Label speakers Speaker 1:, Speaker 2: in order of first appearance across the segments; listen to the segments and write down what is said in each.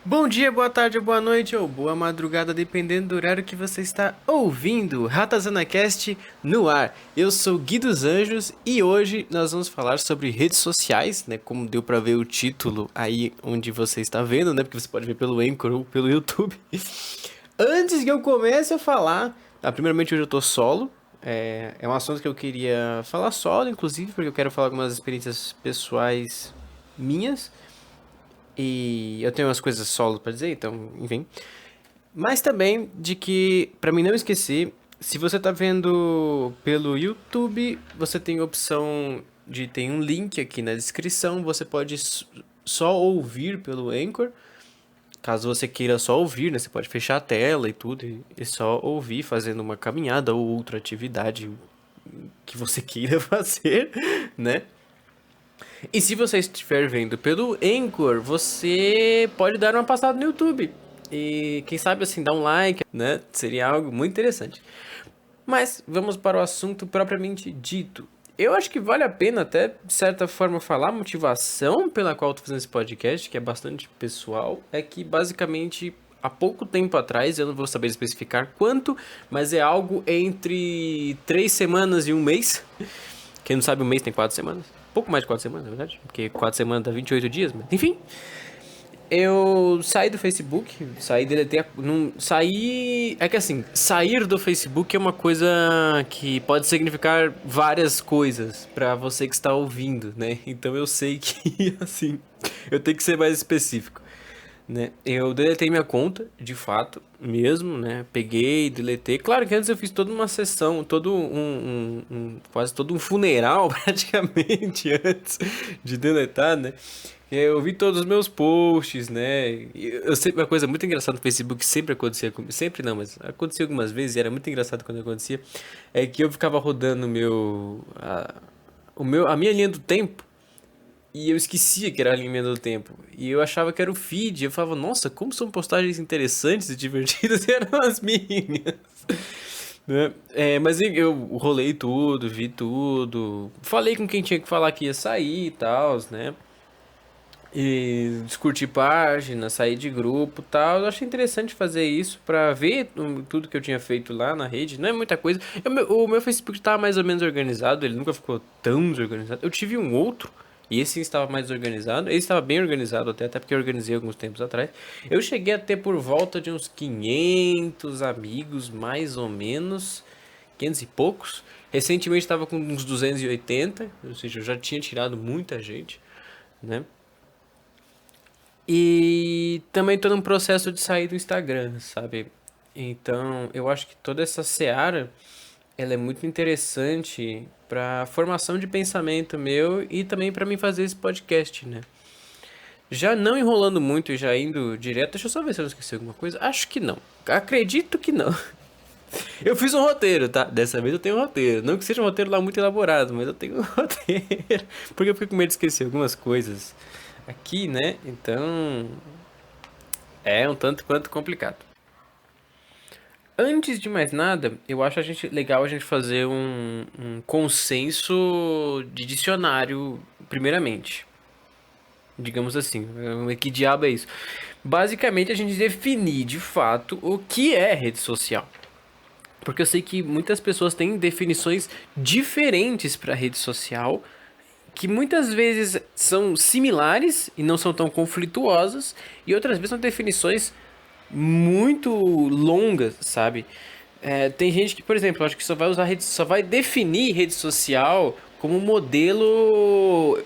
Speaker 1: Bom dia, boa tarde, boa noite ou boa madrugada, dependendo do horário que você está ouvindo. RatazanaCast no ar. Eu sou Gui dos Anjos e hoje nós vamos falar sobre redes sociais, né? Como deu pra ver o título aí onde você está vendo, né? Porque você pode ver pelo Anchor ou pelo YouTube. Antes que eu comece a falar, primeiramente hoje eu tô solo. É um assunto que eu queria falar solo, inclusive, porque eu quero falar algumas experiências pessoais minhas. E eu tenho umas coisas solo pra dizer, então, enfim. Mas também de que, pra mim não esquecer, se você tá vendo pelo YouTube, você tem a opção de tem um link aqui na descrição, você pode só ouvir pelo Anchor. Caso você queira só ouvir, né? Você pode fechar a tela e tudo e só ouvir fazendo uma caminhada ou outra atividade que você queira fazer, né? E se você estiver vendo pelo Anchor, você pode dar uma passada no YouTube. E quem sabe assim, dar um like, né? Seria algo muito interessante. Mas vamos para o assunto propriamente dito. Eu acho que vale a pena até, de certa forma, falar a motivação pela qual eu tô fazendo esse podcast, que é bastante pessoal, é que basicamente há pouco tempo atrás, eu não vou saber especificar quanto, mas é algo entre 3 semanas e um mês. Quem não sabe, um mês tem 4 semanas. Pouco mais de 4 semanas, na verdade. Porque 4 semanas dá 28 dias, mas enfim. Eu saí do Facebook, saí, deletei. Não, saí. É que assim, sair do Facebook é uma coisa que pode significar várias coisas pra você que está ouvindo, né? Então eu sei que, assim, eu tenho que ser mais específico, né? Eu deletei minha conta, de fato, mesmo, né? Peguei, deletei. Claro que antes eu fiz toda uma sessão, quase todo um funeral, praticamente, antes de deletar, né? Eu vi todos os meus posts, né? Eu sempre, uma coisa muito engraçada no Facebook sempre acontecia comigo, sempre não, mas acontecia algumas vezes e era muito engraçado quando acontecia, é que eu ficava rodando a minha linha do tempo e eu esquecia que era a linha do tempo. E eu achava que era o feed. Eu falava, nossa, como são postagens interessantes e divertidas, e eram as minhas. Né? Mas eu rolei tudo, vi tudo. Falei com quem tinha que falar que ia sair e tal, né? E discutir página, sair de grupo e tal. Eu achei interessante fazer isso pra ver tudo que eu tinha feito lá na rede. Não é muita coisa. O meu Facebook estava mais ou menos organizado, ele nunca ficou tão desorganizado. Eu tive um outro, e esse sim estava mais organizado. Esse estava bem organizado até porque eu organizei alguns tempos atrás. Eu cheguei a ter por volta de uns 500 amigos, mais ou menos. 500 e poucos. Recentemente estava com uns 280, ou seja, eu já tinha tirado muita gente, né? E também tô num processo de sair do Instagram, sabe? Então, eu acho que toda essa seara, ela é muito interessante pra formação de pensamento meu e também pra mim fazer esse podcast, né? Já não enrolando muito e já indo direto, deixa eu só ver se eu não esqueci alguma coisa. Acho que não. Acredito que não. Eu fiz um roteiro, tá? Dessa vez eu tenho um roteiro. Não que seja um roteiro lá muito elaborado, mas eu tenho um roteiro. Porque eu fiquei com medo de esquecer algumas coisas aqui, né? Então, é um tanto quanto complicado. Antes de mais nada, eu acho legal a gente fazer um consenso de dicionário, primeiramente. Digamos assim, que diabo é isso? Basicamente, a gente definir de fato o que é rede social. Porque eu sei que muitas pessoas têm definições diferentes para rede social, que muitas vezes são similares e não são tão conflituosas, e outras vezes são definições muito longas, sabe? Tem gente que, por exemplo, acho que só vai definir rede social como o modelo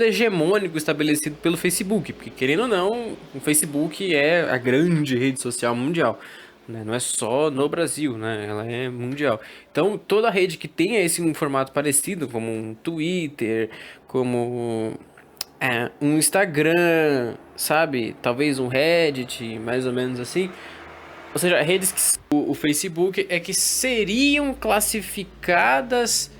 Speaker 1: hegemônico estabelecido pelo Facebook, porque querendo ou não, o Facebook é a grande rede social mundial, né? Não é só no Brasil, né? Ela é mundial. Então, toda rede que tenha esse um formato parecido, como um Twitter, como um Instagram, sabe? Talvez um Reddit, mais ou menos assim. Ou seja, redes que o Facebook é que seriam classificadas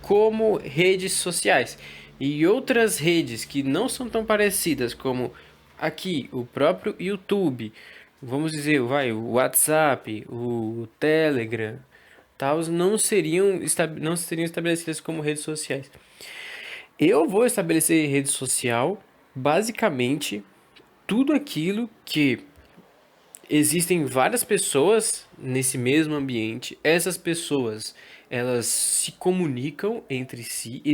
Speaker 1: como redes sociais. E outras redes que não são tão parecidas, como aqui o próprio YouTube, vamos dizer, o WhatsApp, o Telegram, tal, não seriam estabelecidas como redes sociais. Eu vou estabelecer rede social basicamente tudo aquilo que existem várias pessoas nesse mesmo ambiente. Essas pessoas, elas se comunicam entre si. E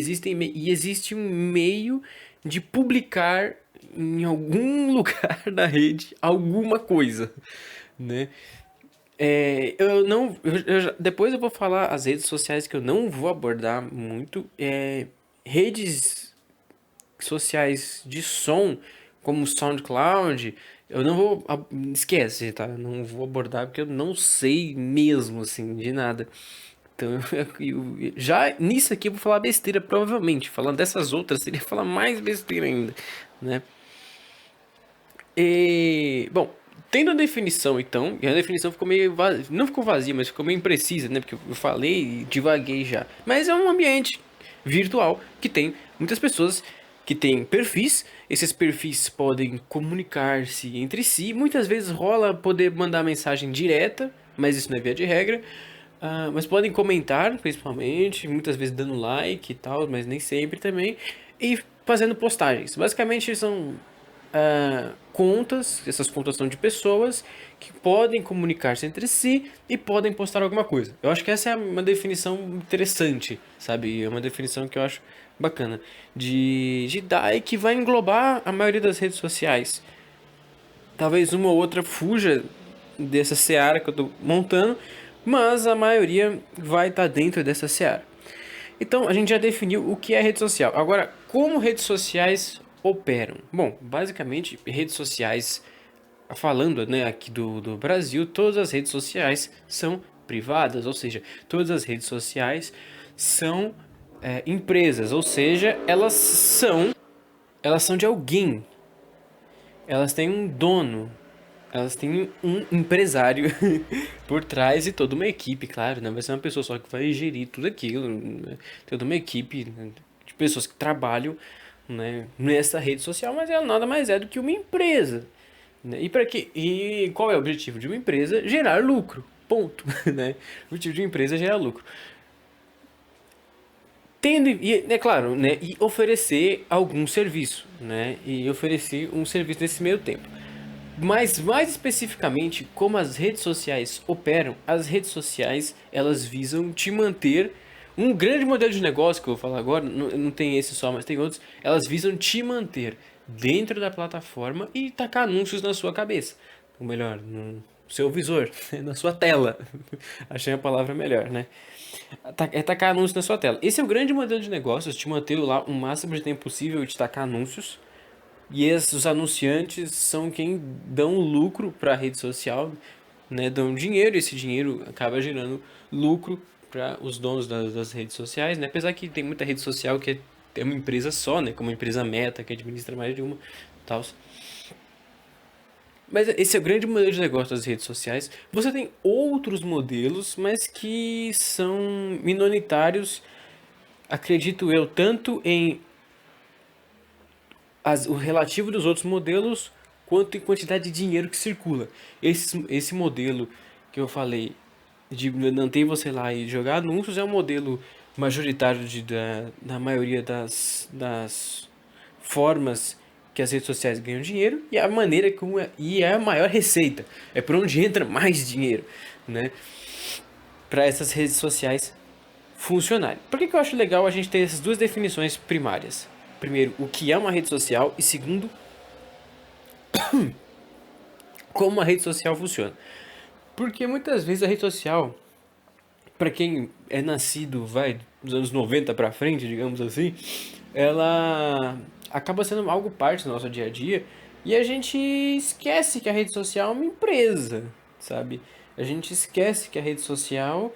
Speaker 1: existe um meio de publicar em algum lugar da rede alguma coisa, né? Eu não, depois eu vou falar as redes sociais que eu não vou abordar muito. Redes sociais de som, como o SoundCloud, eu não vou. Esquece, tá? Eu não vou abordar porque eu não sei mesmo, assim, de nada. Então, já nisso aqui eu vou falar besteira, provavelmente. Falando dessas outras, seria falar mais besteira ainda, né? Bom, tendo a definição então, e a definição ficou meio vazia, não ficou vazia, mas ficou meio imprecisa, né? Porque eu falei e divaguei já. Mas é um ambiente virtual que tem muitas pessoas que têm perfis. Esses perfis podem comunicar-se entre si. Muitas vezes rola poder mandar mensagem direta, mas isso não é via de regra. Mas podem comentar, principalmente, muitas vezes dando like e tal, mas nem sempre também. E fazendo postagens. Basicamente são contas, essas contas são de pessoas que podem comunicar-se entre si e podem postar alguma coisa. Eu acho que essa é uma definição interessante, sabe? É uma definição que eu acho bacana de dar e que vai englobar a maioria das redes sociais. Talvez uma ou outra fuja dessa seara que eu estou montando, mas a maioria vai estar dentro dessa seara. Então, a gente já definiu o que é rede social. Agora, como redes sociais operam? Bom, basicamente, redes sociais, falando, né, aqui do Brasil, todas as redes sociais são privadas, ou seja, todas as redes sociais são empresas, ou seja, elas são de alguém, elas têm um dono, elas têm um empresário por trás e toda uma equipe, claro, não vai ser uma pessoa só que vai gerir tudo aquilo, né? Toda uma equipe, né, de pessoas que trabalham, né, nessa rede social, mas ela nada mais é do que uma empresa, né? E qual é o objetivo de uma empresa? Gerar lucro. Ponto, né? O objetivo de uma empresa é gerar lucro. Tendo, e é claro, né, e oferecer algum serviço, né? E oferecer um serviço nesse meio tempo. Mas mais especificamente, como as redes sociais operam, as redes sociais elas visam te manter. Um grande modelo de negócio que eu vou falar agora, não tem esse só, mas tem outros, elas visam te manter dentro da plataforma e tacar anúncios na sua cabeça. Ou melhor, no seu visor, na sua tela. Achei a palavra melhor, né? É tacar anúncios na sua tela. Esse é o grande modelo de negócios, te manter lá o máximo de tempo possível e te tacar anúncios. E esses anunciantes são quem dão lucro para a rede social, né? Dão dinheiro e esse dinheiro acaba gerando lucro para os donos das redes sociais, né? Apesar que tem muita rede social que é uma empresa só, né? Como a empresa Meta, que administra mais de uma, tal. Mas esse é o grande modelo de negócio das redes sociais. Você tem outros modelos, mas que são minoritários, acredito eu, tanto em o relativo dos outros modelos quanto em quantidade de dinheiro que circula. Esse modelo que eu falei de manter você lá e jogar anúncios é um modelo majoritário da maioria das formas que as redes sociais ganham dinheiro e a maneira como e é a maior receita. É por onde entra mais dinheiro, né? Para essas redes sociais funcionarem. Por que que eu acho legal a gente ter essas duas definições primárias? Primeiro, o que é uma rede social e segundo, como uma rede social funciona. Porque muitas vezes a rede social, para quem é nascido, vai, dos anos 90 para frente, digamos assim, ela acaba sendo algo parte do nosso dia a dia e a gente esquece que a rede social é uma empresa, sabe? A gente esquece que a rede social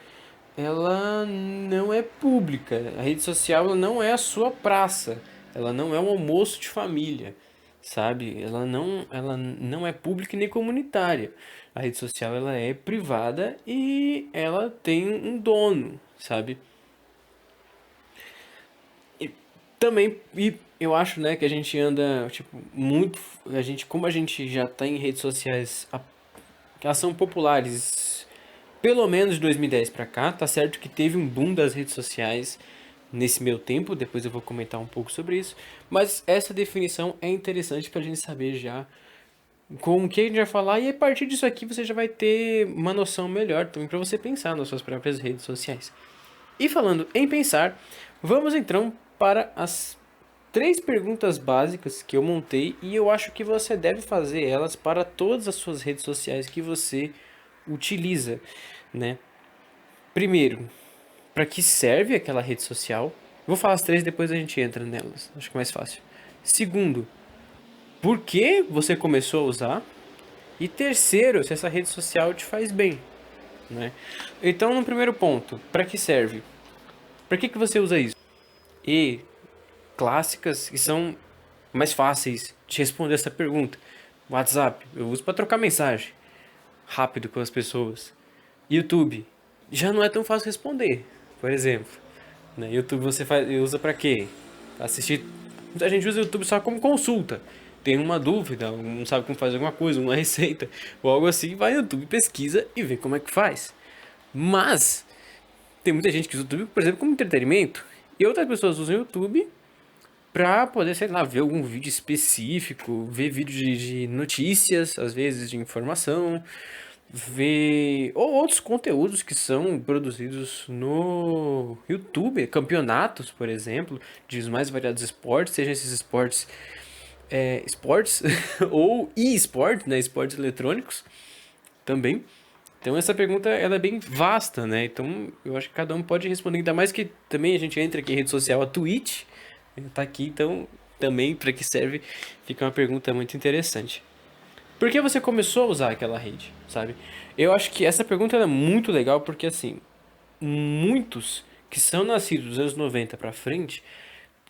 Speaker 1: ela não é pública. A rede social ela não é a sua praça. Ela não é um almoço de família, sabe? Ela não é pública e nem comunitária. A rede social ela é privada e ela tem um dono, sabe? E também e eu acho, né, que a gente anda tipo muito como a gente já tá em redes sociais, que elas são populares pelo menos de 2010 pra cá, tá certo que teve um boom das redes sociais nesse meio tempo, depois eu vou comentar um pouco sobre isso, mas essa definição é interessante pra gente saber já com o que a gente vai falar, e a partir disso aqui você já vai ter uma noção melhor também para você pensar nas suas próprias redes sociais. E falando em pensar, vamos então para as 3 perguntas básicas que eu montei e eu acho que você deve fazer elas para todas as suas redes sociais que você utiliza, né? Primeiro, para que serve aquela rede social? Vou falar as 3 depois a gente entra nelas, acho que é mais fácil. Segundo, por que você começou a usar? E terceiro, se essa rede social te faz bem, né? Então, no primeiro ponto, para que serve? Para que você usa isso? E clássicas que são mais fáceis de responder essa pergunta. WhatsApp, eu uso para trocar mensagem rápido com as pessoas. YouTube, já não é tão fácil responder, por exemplo. Né? YouTube você usa para quê? Pra assistir. Muita gente usa o YouTube só como consulta. Tem uma dúvida, não sabe como fazer alguma coisa, uma receita ou algo assim, vai no YouTube, pesquisa e vê como é que faz. Mas tem muita gente que usa o YouTube, por exemplo, como entretenimento, e outras pessoas usam o YouTube pra poder, sei lá, ver algum vídeo específico, ver vídeo de notícias, às vezes de informação, ver ou outros conteúdos que são produzidos no YouTube, campeonatos, por exemplo, de os mais variados esportes, sejam esses esportes esportes ou e-sport, né, esportes eletrônicos também. Então essa pergunta ela é bem vasta, né? Então eu acho que cada um pode responder, ainda mais que também a gente entra aqui em rede social, a Twitch tá aqui, então também para que serve fica uma pergunta muito interessante. Por que você começou a usar aquela rede, sabe? Eu acho que essa pergunta ela é muito legal porque assim, muitos que são nascidos dos anos 90 pra frente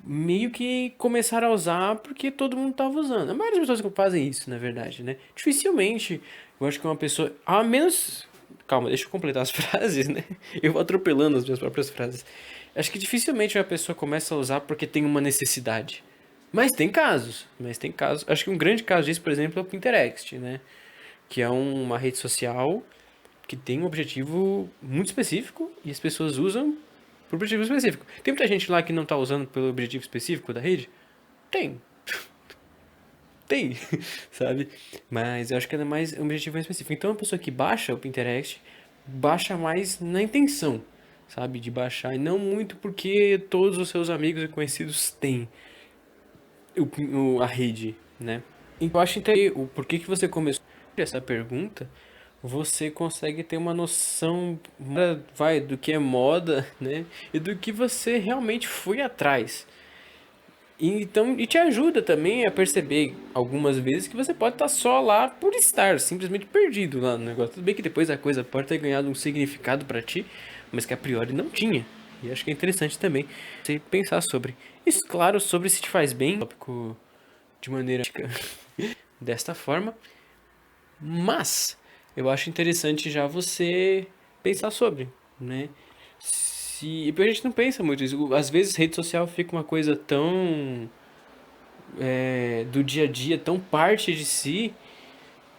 Speaker 1: meio que começaram a usar porque todo mundo tava usando. A maioria das pessoas que fazem isso, na verdade, né? Dificilmente, eu acho que uma pessoa, a menos, calma, deixa eu completar as frases, né? Eu vou atropelando as minhas próprias frases. Acho que dificilmente uma pessoa começa a usar porque tem uma necessidade. Mas tem casos. Acho que um grande caso disso, por exemplo, é o Pinterest, né? Que é uma rede social que tem um objetivo muito específico e as pessoas usam por objetivo específico. Tem muita gente lá que não tá usando pelo objetivo específico da rede? Tem. Tem, sabe? Mas eu acho que é mais um objetivo mais específico. Então, a pessoa que baixa o Pinterest, baixa mais na intenção, sabe? De baixar, e não muito porque todos os seus amigos e conhecidos têm a rede, né? Então, eu acho interessante o porquê que você começou essa pergunta, você consegue ter uma noção, vai, do que é moda, né? E do que você realmente foi atrás. Então, e te ajuda também a perceber algumas vezes que você pode estar só lá por estar, simplesmente perdido lá no negócio. Tudo bem que depois a coisa pode ter ganhado um significado pra ti, mas que a priori não tinha. E acho que é interessante também você pensar sobre. Isso, claro, sobre se te faz bem, tópico de maneira desta forma, mas eu acho interessante já você pensar sobre, né? Se, porque a gente não pensa muito isso. Às vezes rede social fica uma coisa tão do dia a dia, tão parte de si,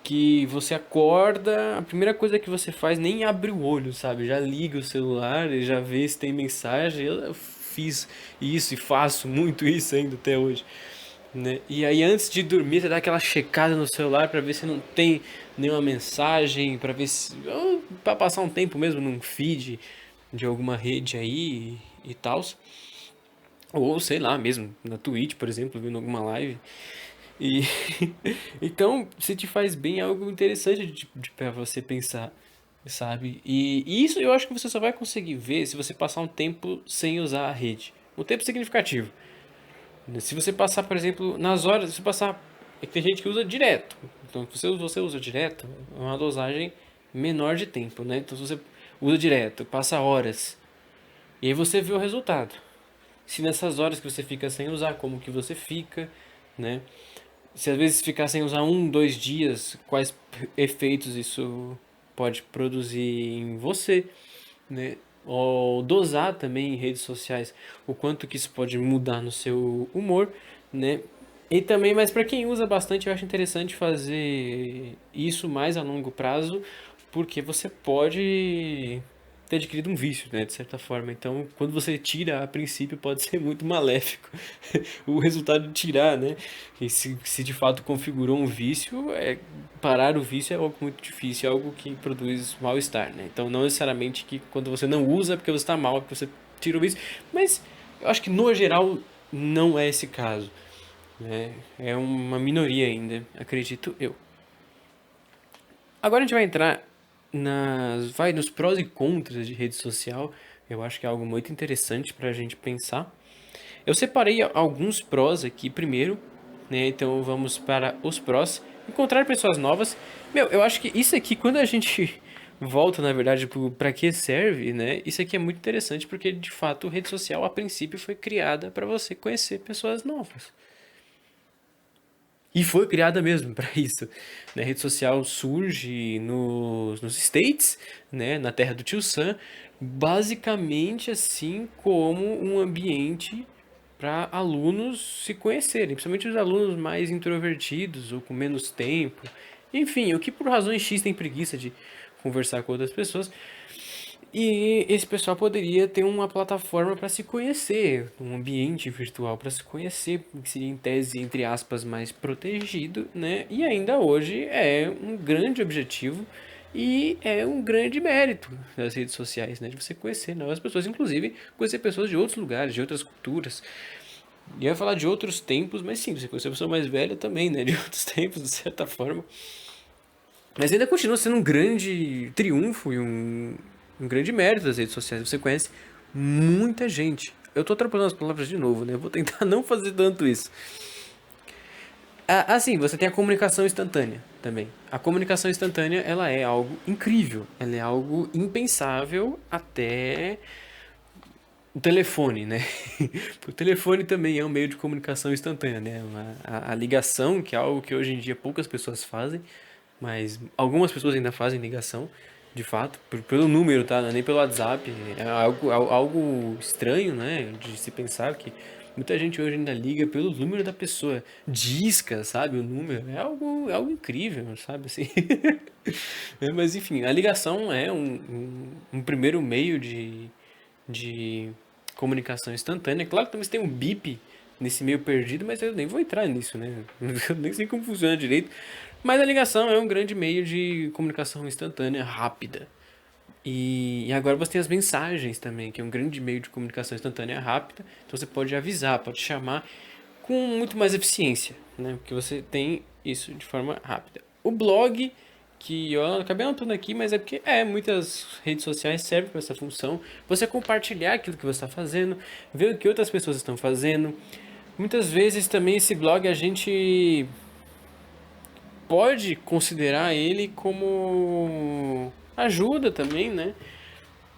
Speaker 1: que você acorda, a primeira coisa que você faz nem abre o olho, sabe? Já liga o celular e já vê se tem mensagem. Eu fiz isso e faço muito isso ainda até hoje, né? E aí antes de dormir você dá aquela checada no celular pra ver se não tem nenhuma mensagem, pra ver se ou pra passar um tempo mesmo num feed de alguma rede aí e tal. Ou sei lá mesmo, na Twitch, por exemplo, vendo alguma live. E então, se te faz bem, é algo interessante para você pensar, sabe? E isso eu acho que você só vai conseguir ver se você passar um tempo sem usar a rede. Um tempo significativo. Se você passar, por exemplo, nas horas, se você passar. É que tem gente que usa direto. Então, se você usa direto, é uma dosagem menor de tempo, né? Então, se você usa direto, passa horas, e aí você vê o resultado. Se nessas horas que você fica sem usar, como que você fica, né? Se às vezes ficar sem usar 2 dias, quais efeitos isso pode produzir em você, né? Ou dosar também em redes sociais o quanto que isso pode mudar no seu humor, né? E também, mas para quem usa bastante, eu acho interessante fazer isso mais a longo prazo, porque você pode ter adquirido um vício, né, de certa forma. Então, quando você tira, a princípio pode ser muito maléfico o resultado de tirar, né? E se de fato configurou um vício, parar o vício é algo muito difícil, é algo que produz mal-estar, né? Então, não necessariamente que quando você não usa é porque você está mal, é porque você tira o vício, mas eu acho que no geral não é esse caso, né? É uma minoria ainda, acredito eu. Agora a gente vai entrar nos prós e contras de rede social. Eu acho que é algo muito interessante para a gente pensar. Eu separei alguns prós aqui primeiro, né? Então vamos para os prós. Encontrar pessoas novas. Meu, eu acho que isso aqui, quando a gente volta, na verdade, para que serve, né? Isso aqui é muito interessante porque, de fato, a rede social, a princípio, foi criada para você conhecer pessoas novas. E foi criada mesmo para isso. Né? A rede social surge nos States, né? Na terra do Tio Sam, basicamente assim como um ambiente para alunos se conhecerem, principalmente os alunos mais introvertidos ou com menos tempo. Enfim, o que por razões X tem preguiça de conversar com outras pessoas. E esse pessoal poderia ter uma plataforma para se conhecer, um ambiente virtual para se conhecer, que seria em tese, entre aspas, mais protegido, né? E ainda hoje é um grande objetivo e é um grande mérito das redes sociais, né? De você conhecer novas pessoas, inclusive conhecer pessoas de outros lugares, de outras culturas. E eu ia falar de outros tempos, mas sim, você conhecer a pessoa mais velha também, né? De outros tempos, de certa forma. Mas ainda continua sendo um grande triunfo e um grande mérito das redes sociais. Você conhece muita gente. Eu tô atrapalhando as palavras de novo, né? Eu vou tentar não fazer tanto isso. Assim, você tem a comunicação instantânea também. A comunicação instantânea, ela é algo incrível. Ela é algo impensável até o telefone, né? O telefone também é um meio de comunicação instantânea, né? A ligação, que é algo que hoje em dia poucas pessoas fazem, mas algumas pessoas ainda fazem ligação, de fato, pelo número, tá? Não é nem pelo WhatsApp. É algo estranho, né? De se pensar que muita gente hoje ainda liga pelo número da pessoa. Disca, sabe? O número. É algo incrível, sabe? Assim. Mas enfim, a ligação é um primeiro meio de comunicação instantânea. Claro que também você tem um bip nesse meio perdido, mas eu nem vou entrar nisso, né? Eu nem sei como funciona direito. Mas a ligação é um grande meio de comunicação instantânea rápida. E agora você tem as mensagens também, que é um grande meio de comunicação instantânea rápida. Então você pode avisar, pode chamar com muito mais eficiência, né? Porque você tem isso de forma rápida. O blog, que eu acabei anotando aqui, mas é porque muitas redes sociais servem para essa função. Você compartilhar aquilo que você está fazendo, ver o que outras pessoas estão fazendo. Muitas vezes também esse blog a gente pode considerar ele como ajuda também, né?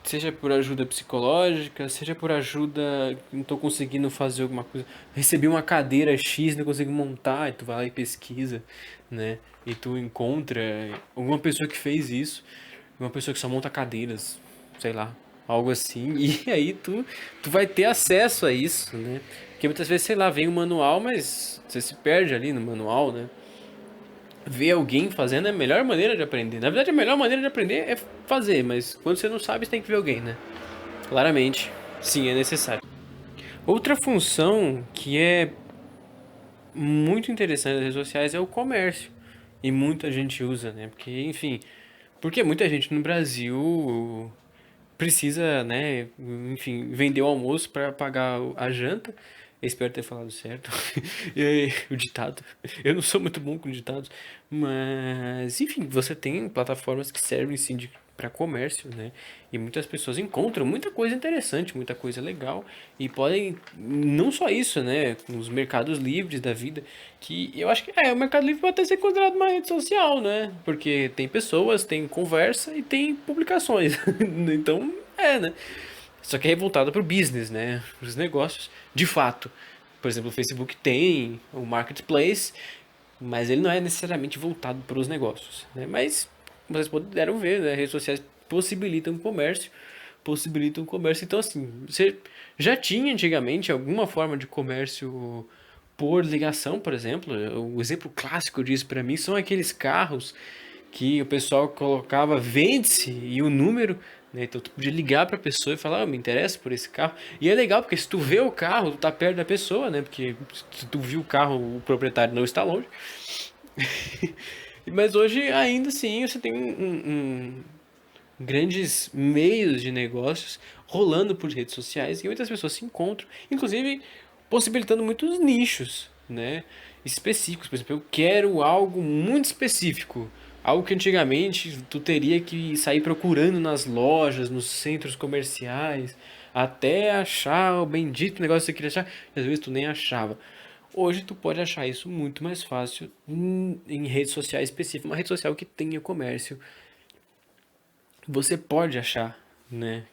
Speaker 1: Seja por ajuda psicológica, seja por ajuda, não tô conseguindo fazer alguma coisa. Recebi uma cadeira X, não consigo montar, e tu vai lá e pesquisa, né? E tu encontra alguma pessoa que fez isso, uma pessoa que só monta cadeiras, sei lá, algo assim. E aí tu vai ter acesso a isso, né? Porque muitas vezes, sei lá, vem um manual, mas você se perde ali no manual, né? Ver alguém fazendo é a melhor maneira de aprender. Na verdade, a melhor maneira de aprender é fazer, mas quando você não sabe, você tem que ver alguém, né? Claramente, sim, é necessário. Outra função que é muito interessante das redes sociais é o comércio. E muita gente usa, né? Porque, enfim, porque muita gente no Brasil precisa, né, enfim, vender o almoço para pagar a janta. Eu espero ter falado certo. E aí, o ditado. Eu não sou muito bom com ditados, mas enfim, você tem plataformas que servem sim para comércio, né? E muitas pessoas encontram muita coisa interessante, muita coisa legal e podem não só isso, né, com os mercados livres da vida, que eu acho que o Mercado Livre pode até ser considerado uma rede social, né? Porque tem pessoas, tem conversa e tem publicações. Então, né? Só que é voltado para o business, né? Para os negócios, de fato. Por exemplo, o Facebook tem o Marketplace, mas ele não é necessariamente voltado para os negócios, né? Mas vocês puderam ver, né? Redes sociais possibilitam comércio, possibilitam comércio. Então, assim, você já tinha antigamente alguma forma de comércio por ligação, por exemplo. O exemplo clássico disso para mim são aqueles carros que o pessoal colocava vende-se e o número, né? Então tu podia ligar pra pessoa e falar, me interessa por esse carro. E é legal, porque se tu vê o carro, tu tá perto da pessoa, né? Porque se tu viu o carro, o proprietário não está longe. Mas hoje, ainda assim, você tem grandes meios de negócios rolando por redes sociais e muitas pessoas se encontram, inclusive possibilitando muitos nichos, né, específicos. Por exemplo, eu quero algo muito específico, algo que antigamente tu teria que sair procurando nas lojas, nos centros comerciais, até achar o bendito negócio que você queria achar, e às vezes tu nem achava. Hoje tu pode achar isso muito mais fácil em redes sociais específicas, uma rede social que tenha comércio, você pode achar, né?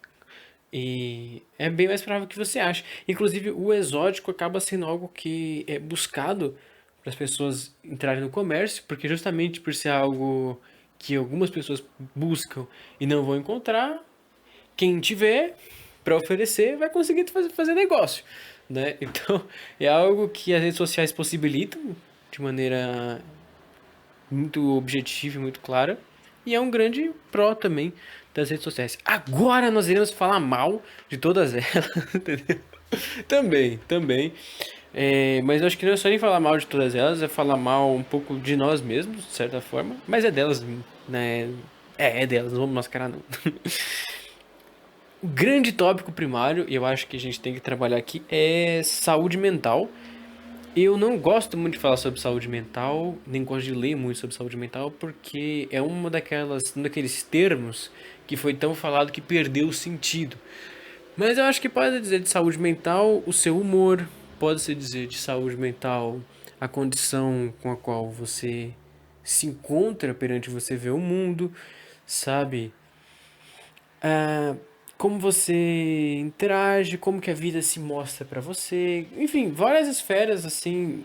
Speaker 1: E é bem mais provável que você ache. Inclusive, o exótico acaba sendo algo que é buscado para as pessoas entrarem no comércio, porque justamente por ser algo que algumas pessoas buscam e não vão encontrar, quem tiver para oferecer vai conseguir fazer negócio, né? Então, é algo que as redes sociais possibilitam de maneira muito objetiva e muito clara. E é um grande pró também das redes sociais. Agora nós iremos falar mal de todas elas, entendeu? Também, também. Mas eu acho que não é só nem falar mal de todas elas, é falar mal um pouco de nós mesmos, de certa forma. Mas é delas, né? É delas, não vamos mascarar não. O grande tópico primário, e eu acho que a gente tem que trabalhar aqui, é saúde mental. Eu não gosto muito de falar sobre saúde mental, nem gosto de ler muito sobre saúde mental, porque é um daqueles termos que foi tão falado que perdeu o sentido. Mas eu acho que pode dizer de saúde mental o seu humor, pode-se dizer de saúde mental a condição com a qual você se encontra perante você ver o mundo, sabe? ah, Como você interage, como que a vida se mostra pra você, enfim, várias esferas assim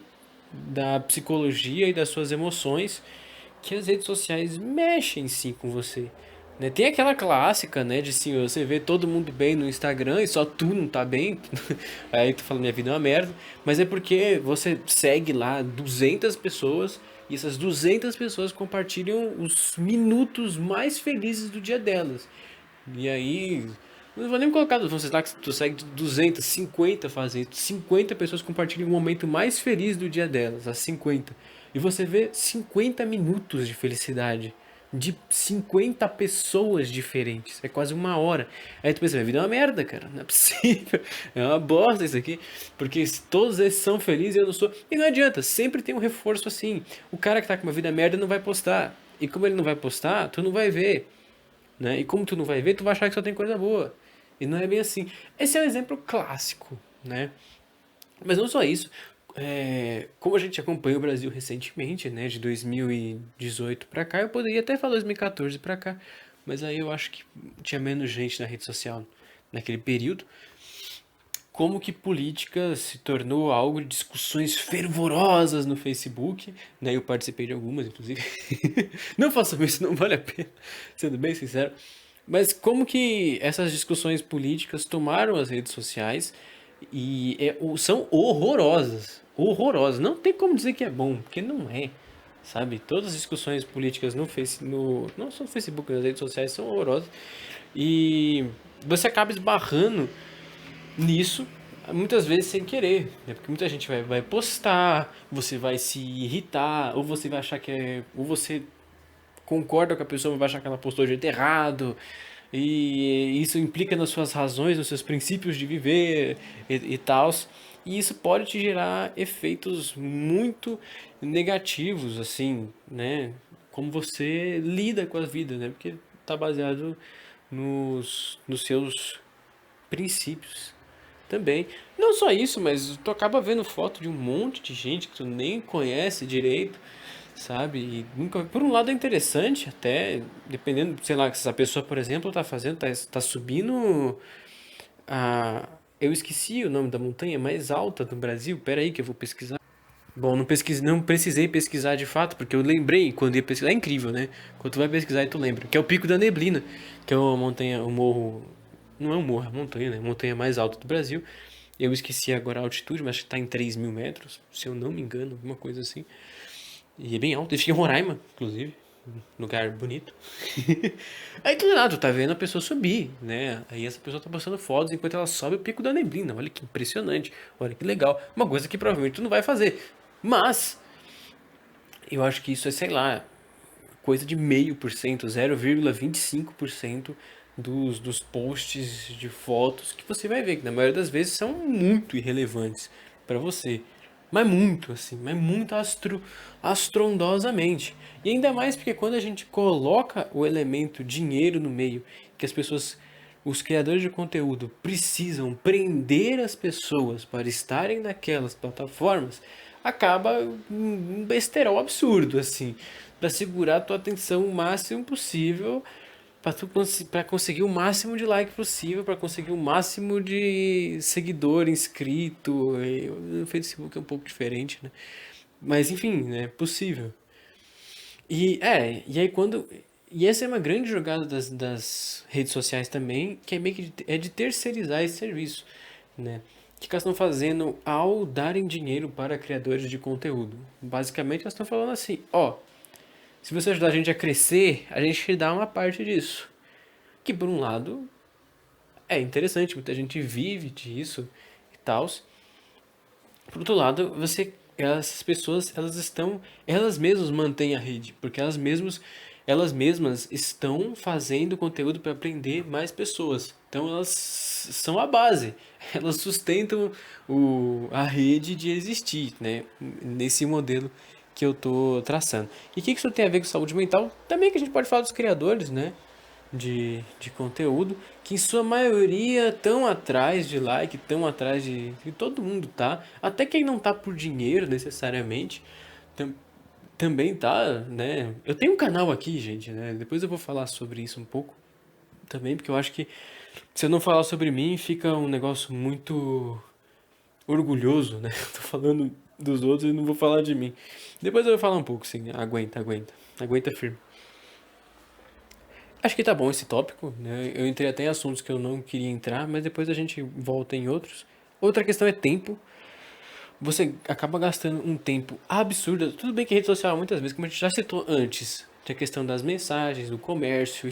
Speaker 1: da psicologia e das suas emoções que as redes sociais mexem sim com você. Né? Tem aquela clássica, né, de assim, você vê todo mundo bem no Instagram e só tu não tá bem, aí tu fala minha vida é uma merda, mas é porque você segue lá 200 pessoas e essas 200 pessoas compartilham os minutos mais felizes do dia delas. E aí, não vou nem colocar, você lá que tu segue 250 fazem isso, 50 pessoas compartilham o momento mais feliz do dia delas, as 50. E você vê 50 minutos de felicidade de 50 pessoas diferentes. É quase uma hora. Aí tu pensa, minha vida é uma merda, cara. Não é possível. É uma bosta isso aqui. Porque se todos esses são felizes, eu não sou. E não adianta, sempre tem um reforço assim. O cara que tá com uma vida merda não vai postar. E como ele não vai postar, tu não vai ver, né? E como tu não vai ver, tu vai achar que só tem coisa boa. E não é bem assim. Esse é um exemplo clássico, né? Mas não só isso. Como a gente acompanha o Brasil recentemente, né, de 2018 pra cá, eu poderia até falar 2014 pra cá, mas aí eu acho que tinha menos gente na rede social naquele período. Como que política se tornou algo de discussões fervorosas no Facebook, né? Eu participei de algumas, inclusive. Não façam isso, não vale a pena, sendo bem sincero. Mas como que essas discussões políticas tomaram as redes sociais e são horrorosas, horrorosas. Não tem como dizer que é bom, porque não é, sabe? Todas as discussões políticas não só no Facebook, nas redes sociais são horrorosas e você acaba esbarrando nisso, muitas vezes sem querer, né? Porque muita gente vai postar, você vai se irritar, ou você vai achar que é. Ou você concorda com a pessoa, mas vai achar que ela postou de jeito errado. E isso implica nas suas razões, nos seus princípios de viver e tal. E isso pode te gerar efeitos muito negativos, assim, né? Como você lida com a vida, né? Porque tá baseado nos seus princípios também. Não só isso, mas tu acaba vendo foto de um monte de gente que tu nem conhece direito, sabe? E nunca, por um lado é interessante até, dependendo, sei lá, se essa pessoa, por exemplo, tá subindo a eu esqueci o nome da montanha mais alta do Brasil. Pera aí que eu vou pesquisar. Bom, não precisei pesquisar de fato, porque eu lembrei quando ia pesquisar. É incrível, né? Quando tu vai pesquisar e tu lembra. Que é o Pico da Neblina, que é uma montanha, um morro. Não é um morro, é uma montanha, né? A montanha mais alta do Brasil. Eu esqueci agora a altitude, mas acho que tá em 3.000 metros, se eu não me engano, alguma coisa assim. E é bem alto. Ele fica em Roraima, inclusive. lugar bonito. Aí do nada, tu tá vendo a pessoa subir, né? Aí essa pessoa tá postando fotos enquanto ela sobe o pico da neblina. Olha que impressionante, olha que legal. Uma coisa que provavelmente tu não vai fazer. Mas, eu acho que isso é, sei lá, coisa de 0,5%, 0,25% dos posts de fotos que você vai ver, que na maioria das vezes são muito irrelevantes para você. Mas muito, assim, mas muito astrondosamente. E ainda mais porque quando a gente coloca o elemento dinheiro no meio, que as pessoas, os criadores de conteúdo precisam prender as pessoas para estarem naquelas plataformas, acaba um besterol absurdo, assim, para segurar a tua atenção o máximo possível, para conseguir o máximo de like possível, para conseguir o máximo de seguidor, inscrito. No Facebook é um pouco diferente, né? Mas enfim, né? Possível. E aí quando. E essa é uma grande jogada das redes sociais também, que é meio que de terceirizar esse serviço, né? O que elas estão fazendo ao darem dinheiro para criadores de conteúdo? Basicamente, elas estão falando assim: ó, se você ajudar a gente a crescer, a gente te dá uma parte disso. Que por um lado é interessante, muita gente vive disso e tal. Por outro lado, essas pessoas, elas mesmas mantêm a rede, porque elas mesmas estão fazendo conteúdo para aprender mais pessoas. Então elas são a base, elas sustentam a rede de existir, né? Nesse modelo que eu tô traçando. E o que isso tem a ver com saúde mental? Também que a gente pode falar dos criadores, né? De conteúdo, que em sua maioria estão atrás de like, estão atrás de. Que todo mundo tá. Até quem não tá por dinheiro necessariamente, tam, também tá, né? Eu tenho um canal aqui, gente, né? Depois eu vou falar sobre isso um pouco também, porque eu acho que se eu não falar sobre mim, fica um negócio muito orgulhoso, né? Tô falando dos outros e não vou falar de mim. Depois eu vou falar um pouco, sim. Aguenta, aguenta. Aguenta firme. Acho que tá bom esse tópico, né? Eu entrei até em assuntos que eu não queria entrar, mas depois a gente volta em outros. Outra questão é tempo. Você acaba gastando um tempo absurdo. Tudo bem que rede social muitas vezes, como a gente já citou antes, tem a questão das mensagens, do comércio.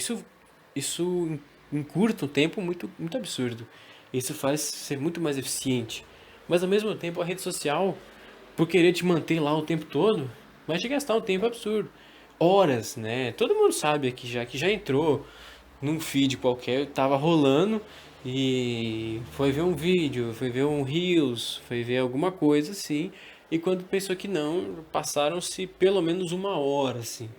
Speaker 1: Isso encurta um tempo muito, muito absurdo. Isso faz ser muito mais eficiente. Mas ao mesmo tempo a rede social, por querer te manter lá o tempo todo, vai te gastar um tempo absurdo. Horas, né? Todo mundo sabe aqui já que já entrou num feed qualquer, tava rolando e foi ver um vídeo, foi ver um Reels, foi ver alguma coisa assim, e quando pensou que não, passaram-se pelo menos 1 hora, assim.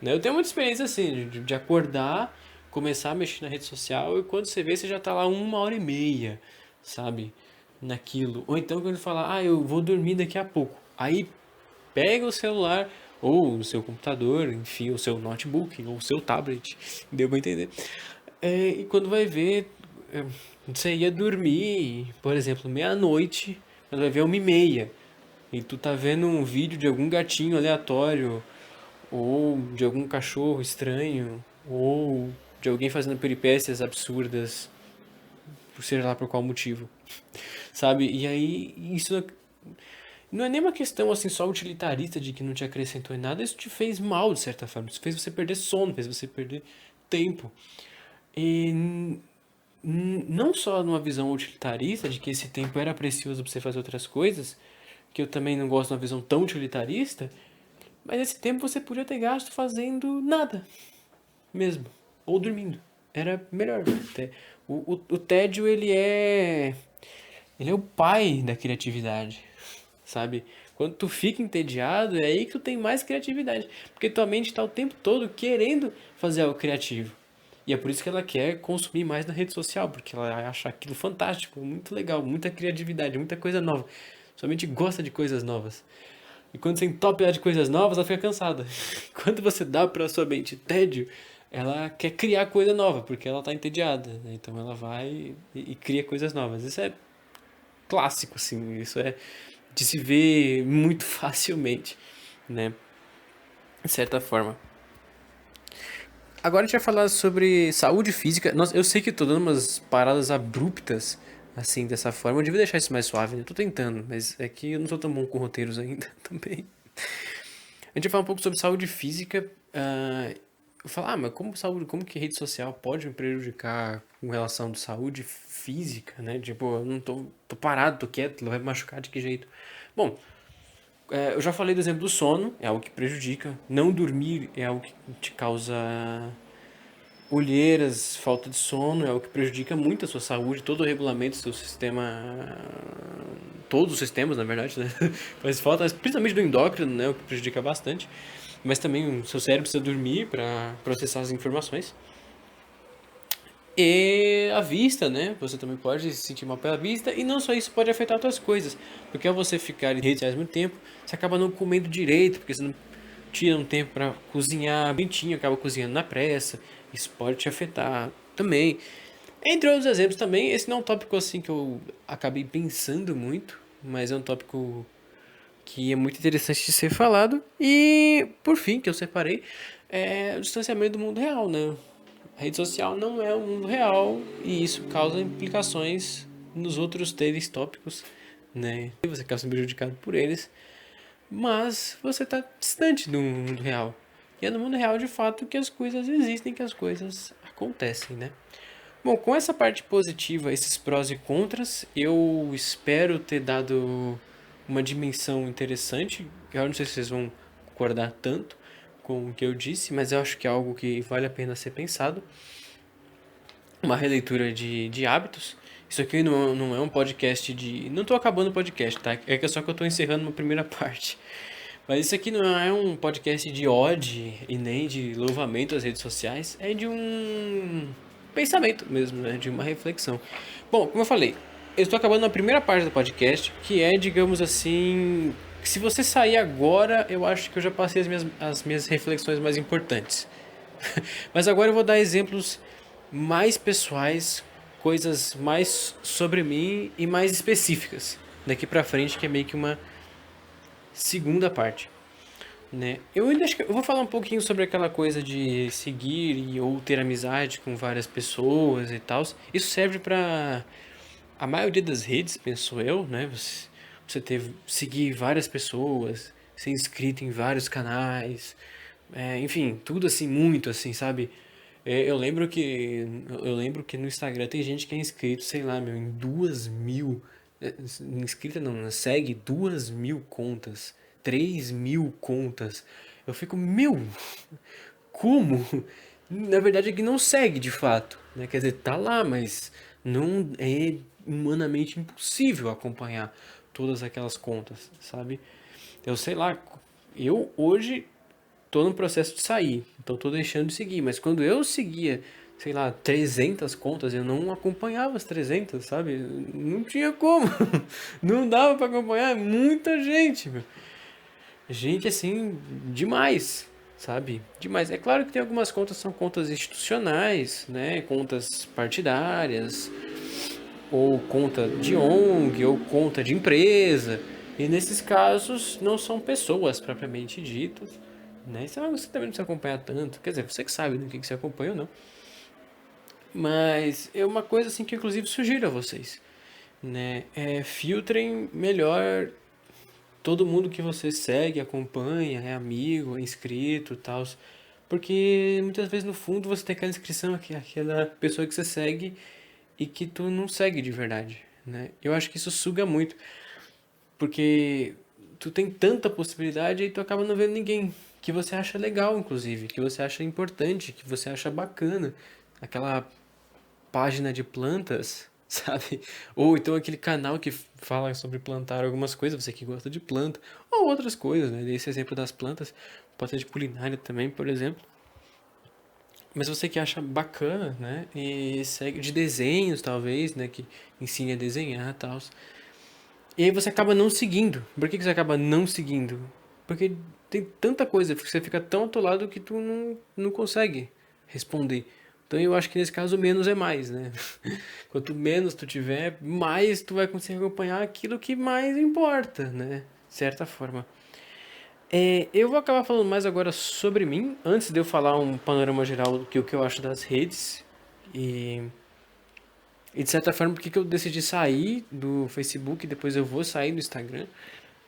Speaker 1: Né? Eu tenho muita experiência assim, de acordar, começar a mexer na rede social e quando você vê, você já tá lá 1 hora e meia, sabe? Naquilo. Ou então quando falar, eu vou dormir daqui a pouco. Aí pega o celular ou o seu computador, enfim, o seu notebook ou o seu tablet, deu pra entender. E quando vai ver, é, você ia dormir, por exemplo, meia-noite, quando vai ver 1h30. E tu tá vendo um vídeo de algum gatinho aleatório, ou de algum cachorro estranho, ou de alguém fazendo peripécias absurdas, por seja lá por qual motivo, sabe? E aí, isso não é nem uma questão assim só utilitarista de que não te acrescentou em nada, isso te fez mal de certa forma, isso fez você perder sono, fez você perder tempo. E não só numa visão utilitarista de que esse tempo era precioso para você fazer outras coisas, que eu também não gosto de uma visão tão utilitarista, mas esse tempo você podia ter gasto fazendo nada mesmo, ou dormindo. Era melhor. Até. O tédio, ele é o pai da criatividade, sabe? Quando tu fica entediado, é aí que tu tem mais criatividade. Porque tua mente está o tempo todo querendo fazer algo criativo. E é por isso que ela quer consumir mais na rede social, porque ela acha aquilo fantástico, muito legal, muita criatividade, muita coisa nova. Sua mente gosta de coisas novas. E quando você entope ela de coisas novas, ela fica cansada. Quando você dá pra sua mente tédio, ela quer criar coisa nova, porque ela tá entediada, né? Então ela vai e cria coisas novas. Isso é clássico, assim. Isso é de se ver muito facilmente, né? De certa forma. Agora a gente vai falar sobre saúde física. Nossa, eu sei que eu tô dando umas paradas abruptas, assim, dessa forma. Eu devia deixar isso mais suave, né? Eu tô tentando, mas é que eu não sou tão bom com roteiros ainda também. A gente vai falar um pouco sobre saúde física. ah, eu falo, mas como saúde, como que rede social pode me prejudicar com relação à saúde física, né? Tipo, eu não tô parado, tô quieto, vai me machucar de que jeito? Bom, eu já falei do exemplo do sono, é algo que prejudica. Não dormir é algo que te causa olheiras, falta de sono, é algo que prejudica muito a sua saúde, todo o regulamento do seu sistema, todos os sistemas, na verdade, né? Faz falta, principalmente do endócrino, né? O que prejudica bastante. Mas também o seu cérebro precisa dormir para processar as informações. E a vista, né? Você também pode se sentir mal pela vista. E não só isso, pode afetar outras coisas. Porque ao você ficar em redes sociais muito tempo, você acaba não comendo direito, porque você não tira um tempo para cozinhar bonitinho, acaba cozinhando na pressa. Isso pode te afetar também. Entre outros exemplos também, esse não é um tópico assim que eu acabei pensando muito, mas é um tópico que é muito interessante de ser falado. E, por fim, que eu separei, é o distanciamento do mundo real, né? A rede social não é o mundo real e isso causa implicações nos outros três tópicos, né? E você acaba sendo prejudicado por eles, mas você está distante do mundo real. E é no mundo real, de fato, que as coisas existem, que as coisas acontecem, né? Bom, com essa parte positiva, esses prós e contras, eu espero ter dado uma dimensão interessante. Eu não sei se vocês vão concordar tanto com o que eu disse, mas eu acho que é algo que vale a pena ser pensado. Uma releitura de hábitos. Isso aqui não é um podcast de. Não estou acabando o podcast, tá? É que só que eu estou encerrando uma primeira parte. Mas isso aqui não é um podcast de ode e nem de louvamento às redes sociais, é de um pensamento mesmo, né? De uma reflexão. Bom, como eu falei, eu estou acabando a primeira parte do podcast, que é, digamos assim, se você sair agora, eu acho que eu já passei as minhas reflexões mais importantes. Mas agora eu vou dar exemplos mais pessoais, coisas mais sobre mim e mais específicas. Daqui pra frente, que é meio que uma segunda parte, né? Eu ainda acho que eu vou falar um pouquinho sobre aquela coisa de seguir ou ter amizade com várias pessoas e tal. Isso serve para a maioria das redes, penso eu, né? Você seguir várias pessoas, ser inscrito em vários canais, enfim, tudo assim, muito assim, sabe? Eu lembro que no Instagram tem gente que é inscrito, sei lá, meu, em 2.000. Inscrita não, né? Segue 2.000 contas, 3.000 contas. Eu fico, meu, como? Na verdade é que não segue de fato, né? Quer dizer, tá lá, mas não é humanamente impossível acompanhar todas aquelas contas, sabe? Eu sei lá, eu hoje tô no processo de sair, então tô deixando de seguir, mas quando eu seguia, sei lá, 300 contas, eu não acompanhava as 300, sabe? Não tinha como, não dava pra acompanhar, é muita gente, meu. Gente, assim, demais, sabe? Demais. É claro que tem algumas contas que são contas institucionais, né? Contas partidárias, ou conta de ONG, ou conta de empresa. E nesses casos não são pessoas propriamente ditas, né? Então você também não precisa acompanhar tanto. Quer dizer, você que sabe do que você acompanha ou não. Mas é uma coisa assim que eu, inclusive sugiro a vocês, né? Filtrem melhor todo mundo que você segue, acompanha, é amigo, é inscrito e tal. Porque muitas vezes no fundo você tem aquela inscrição, aquela pessoa que você segue e que tu não segue de verdade, né? Eu acho que isso suga muito, porque tu tem tanta possibilidade e tu acaba não vendo ninguém que você acha legal, inclusive, que você acha importante, que você acha bacana. Aquela página de plantas, sabe? Ou então aquele canal que fala sobre plantar algumas coisas, você que gosta de planta, ou outras coisas, né? Esse exemplo das plantas, pode ser de culinária também, por exemplo. Mas você que acha bacana, né? E segue de desenhos, talvez, né? Que ensine a desenhar e tal. E aí você acaba não seguindo. Por que que você acaba não seguindo? Porque tem tanta coisa, porque você fica tão atolado que tu não consegue responder. Então eu acho que nesse caso menos é mais, né? Quanto menos tu tiver, mais tu vai conseguir acompanhar aquilo que mais importa, né? De certa forma. Eu vou acabar falando mais agora sobre mim, antes de eu falar um panorama geral do que o que eu acho das redes. E, e de certa forma, porque que eu decidi sair do Facebook, depois eu vou sair do Instagram.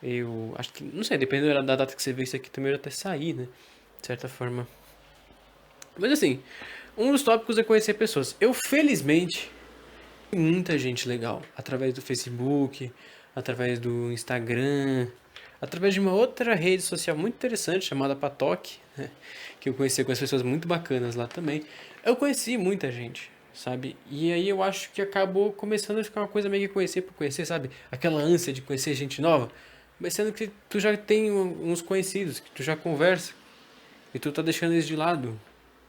Speaker 1: Eu acho que, não sei, dependendo da data que você vê isso aqui também, eu até sair, né? de certa forma. Mas assim, um dos tópicos é conhecer pessoas. Eu, felizmente, tenho muita gente legal. Através do Facebook, através do Instagram, através de uma outra rede social muito interessante chamada Patok, né? Que eu conheci com as pessoas muito bacanas lá também. Eu conheci muita gente, sabe? E aí eu acho que acabou começando a ficar uma coisa meio que conhecer por conhecer, sabe? Aquela ânsia de conhecer gente nova. Mas sendo que tu já tem uns conhecidos, que tu já conversa, e tu tá deixando eles de lado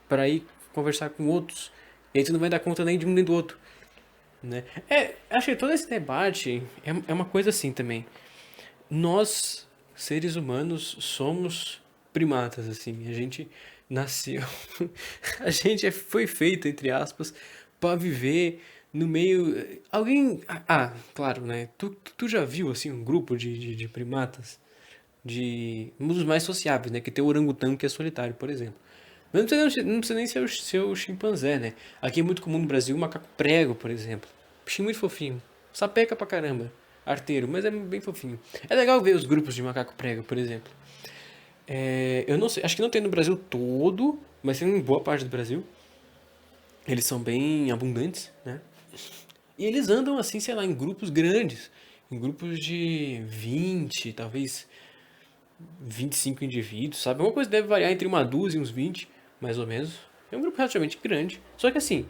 Speaker 1: para ir conversar com outros. E aí tu não vai dar conta nem de um nem do outro, né? Acho que todo esse debate é uma coisa assim também. Nós, seres humanos, somos primatas, assim. A gente nasceu, a gente foi feito, entre aspas, para viver no meio. Alguém. Claro, né? Tu já viu, assim, um grupo de primatas? Um dos mais sociáveis, né? Que tem o orangotango que é solitário, por exemplo. Mas não precisa nem ser o chimpanzé, né? Aqui é muito comum no Brasil o macaco prego, por exemplo. Bichinho muito fofinho. Sapeca pra caramba. Arteiro, mas é bem fofinho. É legal ver os grupos de macaco prego, por exemplo. Eu não sei, acho que não tem no Brasil todo, mas tem em boa parte do Brasil. Eles são bem abundantes, né? E eles andam assim, sei lá, em grupos grandes. Em grupos de 20, talvez 25 indivíduos, sabe? Uma coisa deve variar entre uma dúzia e uns 20, mais ou menos. É um grupo relativamente grande. Só que assim,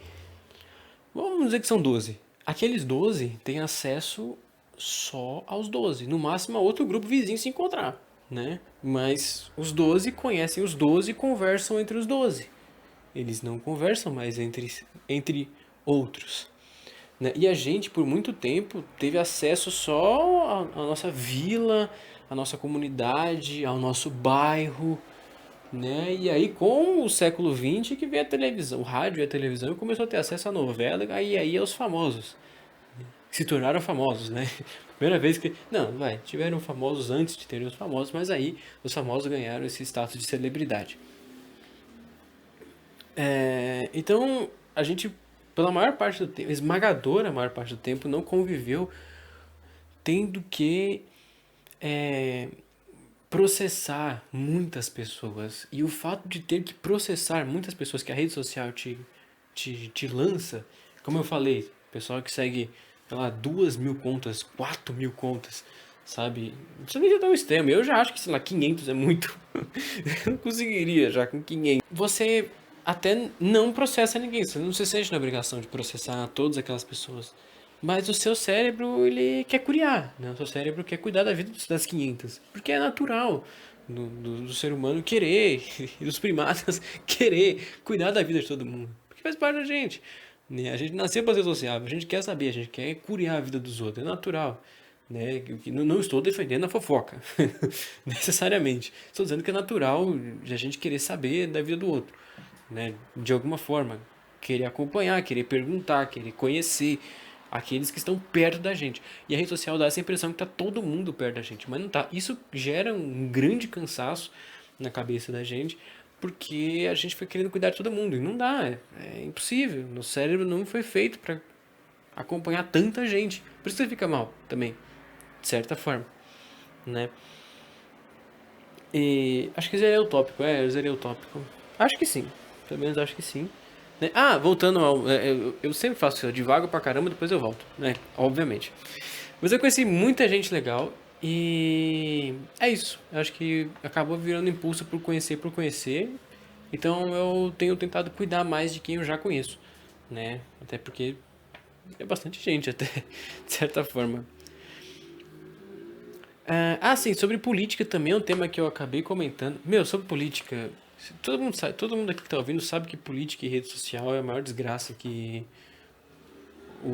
Speaker 1: vamos dizer que são 12. Aqueles 12 têm acesso só aos 12. No máximo, a outro grupo vizinho se encontrar, né? Mas os 12 conhecem os 12 e conversam entre os 12. Eles não conversam mais entre outros, né? E a gente, por muito tempo, teve acesso só à nossa vila, à nossa comunidade, ao nosso bairro, né? E aí, com o século XX, que veio a televisão, o rádio e a televisão, e começou a ter acesso à novela, aí aos famosos. Se tornaram famosos, né? Primeira vez que. Não, tiveram famosos antes de terem os famosos, mas aí os famosos ganharam esse status de celebridade. Então, a gente, pela maior parte do tempo, esmagadora maior parte do tempo, não conviveu tendo que é, processar muitas pessoas. E o fato de ter que processar muitas pessoas que a rede social te lança, como eu falei, pessoal que segue, sei lá, 2.000 contas, 4.000 contas, sabe? Não precisa nem ser tão extremo. Eu já acho que, sei lá, 500 é muito. Eu não conseguiria já com 500. Você até não processa ninguém, você não se sente na obrigação de processar todas aquelas pessoas. Mas o seu cérebro, ele quer curiar, né? O seu cérebro quer cuidar da vida das 500. Porque é natural do ser humano querer, e dos primatas querer cuidar da vida de todo mundo. Porque faz parte da gente, né? A gente nasceu para ser sociável, a gente quer saber, a gente quer curiar a vida dos outros. É natural, né? Não estou defendendo a fofoca, necessariamente. Estou dizendo que é natural a gente querer saber da vida do outro, né? De alguma forma. Querer acompanhar, querer perguntar, querer conhecer aqueles que estão perto da gente. E a rede social dá essa impressão que tá todo mundo perto da gente, mas não tá. Isso gera um grande cansaço na cabeça da gente, porque a gente foi querendo cuidar de todo mundo e não dá, é impossível. Nosso cérebro não foi feito para acompanhar tanta gente. Por isso você fica mal também, de certa forma, né? E acho que zerei o tópico, eu zerei o tópico. Acho que sim, pelo menos acho que sim. Né? Voltando ao. Eu sempre faço isso, eu divago pra caramba, depois eu volto, né? Obviamente. Mas eu conheci muita gente legal e é isso. Eu acho que acabou virando impulso por conhecer. Então eu tenho tentado cuidar mais de quem eu já conheço, né? Até porque é bastante gente, até, de certa forma. Sim, sobre política também é um tema que eu acabei comentando. Meu, sobre política, todo mundo sabe, todo mundo aqui que tá ouvindo sabe que política e rede social é a maior desgraça que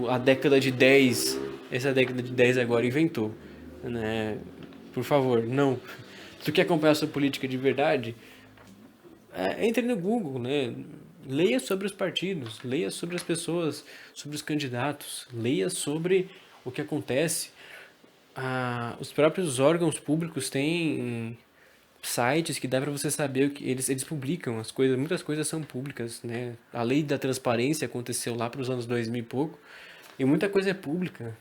Speaker 1: a década de 10, essa década de 10 agora inventou, né? Por favor, não. Se tu quer acompanhar a sua política de verdade, entre no Google, né? Leia sobre os partidos, leia sobre as pessoas, sobre os candidatos, leia sobre o que acontece. Os próprios órgãos públicos têm sites que dá para você saber o que eles publicam as coisas, muitas coisas são públicas, né? A lei da transparência aconteceu lá para os anos 2000 e pouco, e muita coisa é pública.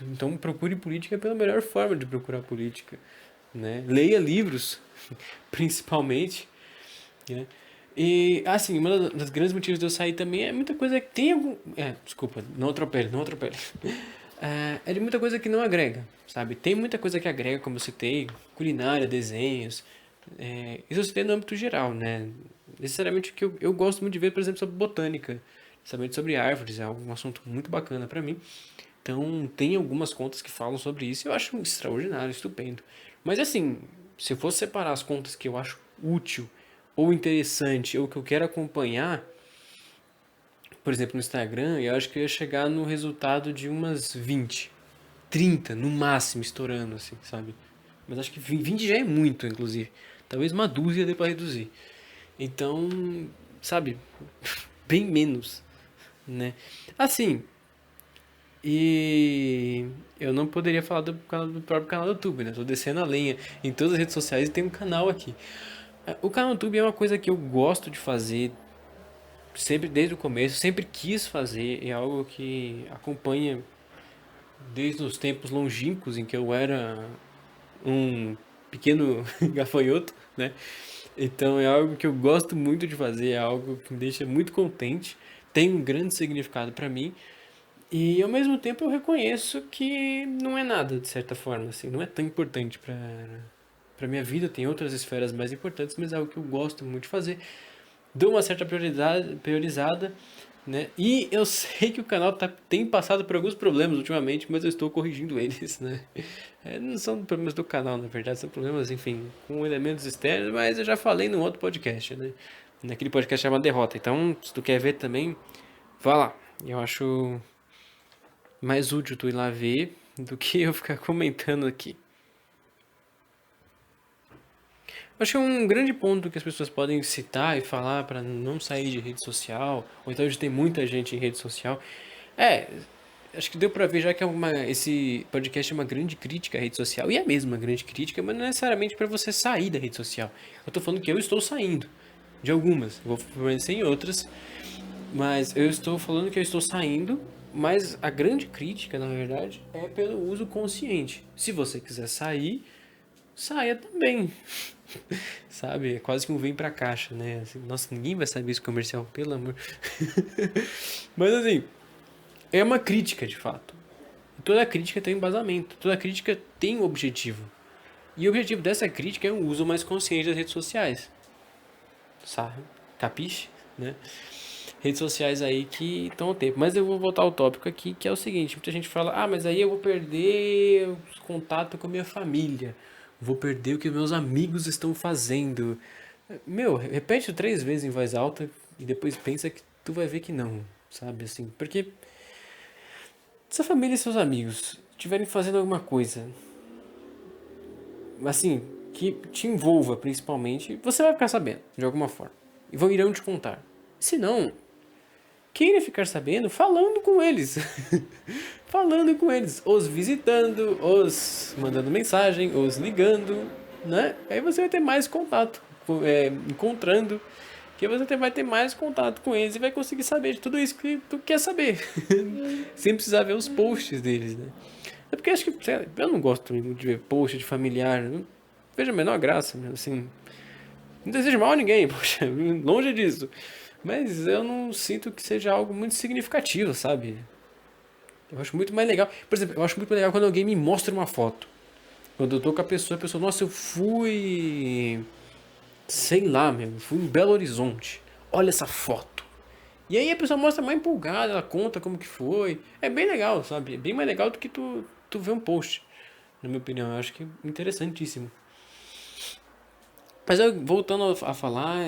Speaker 1: Então procure política pela melhor forma de procurar política, né? Leia livros, principalmente, né? E, assim, uma das grandes motivos de eu sair também é muita coisa que tem algum... desculpa, não atropele, não atropele. É de muita coisa que não agrega, sabe? Tem muita coisa que agrega, como eu citei, culinária, desenhos. Isso eu citei no âmbito geral, né? Necessariamente o que eu gosto muito de ver, por exemplo, sobre botânica. Saber sobre árvores é um assunto muito bacana pra mim. Então, tem algumas contas que falam sobre isso e eu acho extraordinário, estupendo. Mas assim, se eu fosse separar as contas que eu acho útil ou interessante ou que eu quero acompanhar, por exemplo, no Instagram, eu acho que eu ia chegar no resultado de umas 20, 30 no máximo, estourando, assim, sabe? Mas acho que 20 já é muito, inclusive. Talvez uma dúzia dê pra reduzir. Então, sabe, bem menos, né? Assim, e eu não poderia falar do próprio canal do YouTube, né? Tô descendo a lenha em todas as redes sociais e tem um canal aqui. O canal do YouTube é uma coisa que eu gosto de fazer sempre desde o começo, sempre quis fazer, é algo que acompanha desde os tempos longínquos em que eu era um pequeno gafanhoto, né? Então é algo que eu gosto muito de fazer, é algo que me deixa muito contente, tem um grande significado para mim e ao mesmo tempo eu reconheço que não é nada de certa forma, assim, não é tão importante para minha vida, tem outras esferas mais importantes, mas é algo que eu gosto muito de fazer. Dou uma certa priorizada, né? E eu sei que o canal tem passado por alguns problemas ultimamente, mas eu estou corrigindo eles, né? Não são problemas do canal, na verdade, são problemas, enfim, com elementos externos, mas eu já falei num outro podcast, né? Naquele podcast chamado Derrota. Então, se tu quer ver também, vá lá. Eu acho mais útil tu ir lá ver do que eu ficar comentando aqui. Acho que é um grande ponto que as pessoas podem citar e falar para não sair de rede social, ou então de ter muita gente em rede social. É, acho que deu pra ver já que esse podcast é uma grande crítica à rede social, e é mesmo uma grande crítica, mas não é necessariamente para você sair da rede social. Eu tô falando que eu estou saindo de algumas, vou permanecer em outras, mas eu estou falando que eu estou saindo, mas a grande crítica, na verdade, é pelo uso consciente. Se você quiser sair, saia também. Sabe? É quase que um vem pra caixa, né? Assim, nossa, ninguém vai saber esse comercial, pelo amor. Mas assim, é uma crítica de fato. Toda crítica tem embasamento, toda crítica tem um objetivo. E o objetivo dessa crítica é um uso mais consciente das redes sociais. Sabe? Capiche? Né? Redes sociais aí que estão ao tempo. Mas eu vou voltar ao tópico aqui, que é o seguinte: muita gente fala, mas aí eu vou perder o contato com a minha família. Vou perder o que meus amigos estão fazendo. Meu, repete 3 vezes em voz alta e depois pensa que tu vai ver que não, sabe? Assim, porque se a família e seus amigos estiverem fazendo alguma coisa, assim, que te envolva principalmente, você vai ficar sabendo, de alguma forma. E irão te contar. Se não, queira ficar sabendo falando com eles. Falando com eles, os visitando, os mandando mensagem, os ligando, né? Aí você vai ter mais contato, encontrando, que você vai ter mais contato com eles e vai conseguir saber de tudo isso que tu quer saber, sem precisar ver os posts deles, né? É porque acho que, sei lá, eu não gosto muito de ver post de familiar, não vejo a menor graça, né? Assim, não desejo mal a ninguém, poxa, longe disso. Mas eu não sinto que seja algo muito significativo, sabe? Eu acho muito mais legal. Por exemplo, eu acho muito mais legal quando alguém me mostra uma foto. Quando eu tô com a pessoa, nossa, eu fui. Sei lá, meu, fui em Belo Horizonte. Olha essa foto. E aí a pessoa mostra mais empolgada, ela conta como que foi. É bem legal, sabe? É bem mais legal do que tu ver um post. Na minha opinião, eu acho que é interessantíssimo. Mas voltando a falar,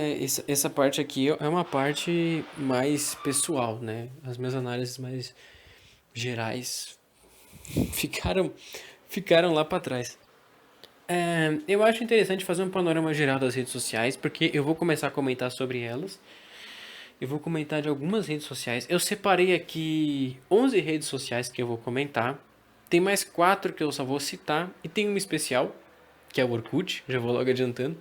Speaker 1: essa parte aqui é uma parte mais pessoal, né? As minhas análises mais gerais ficaram, ficaram lá para trás. Eu acho interessante fazer um panorama geral das redes sociais, porque eu vou começar a comentar sobre elas. Eu vou comentar de algumas redes sociais. Eu separei aqui 11 redes sociais que eu vou comentar. Tem mais 4 que eu só vou citar. E tem uma especial, que é o Orkut, já vou logo adiantando.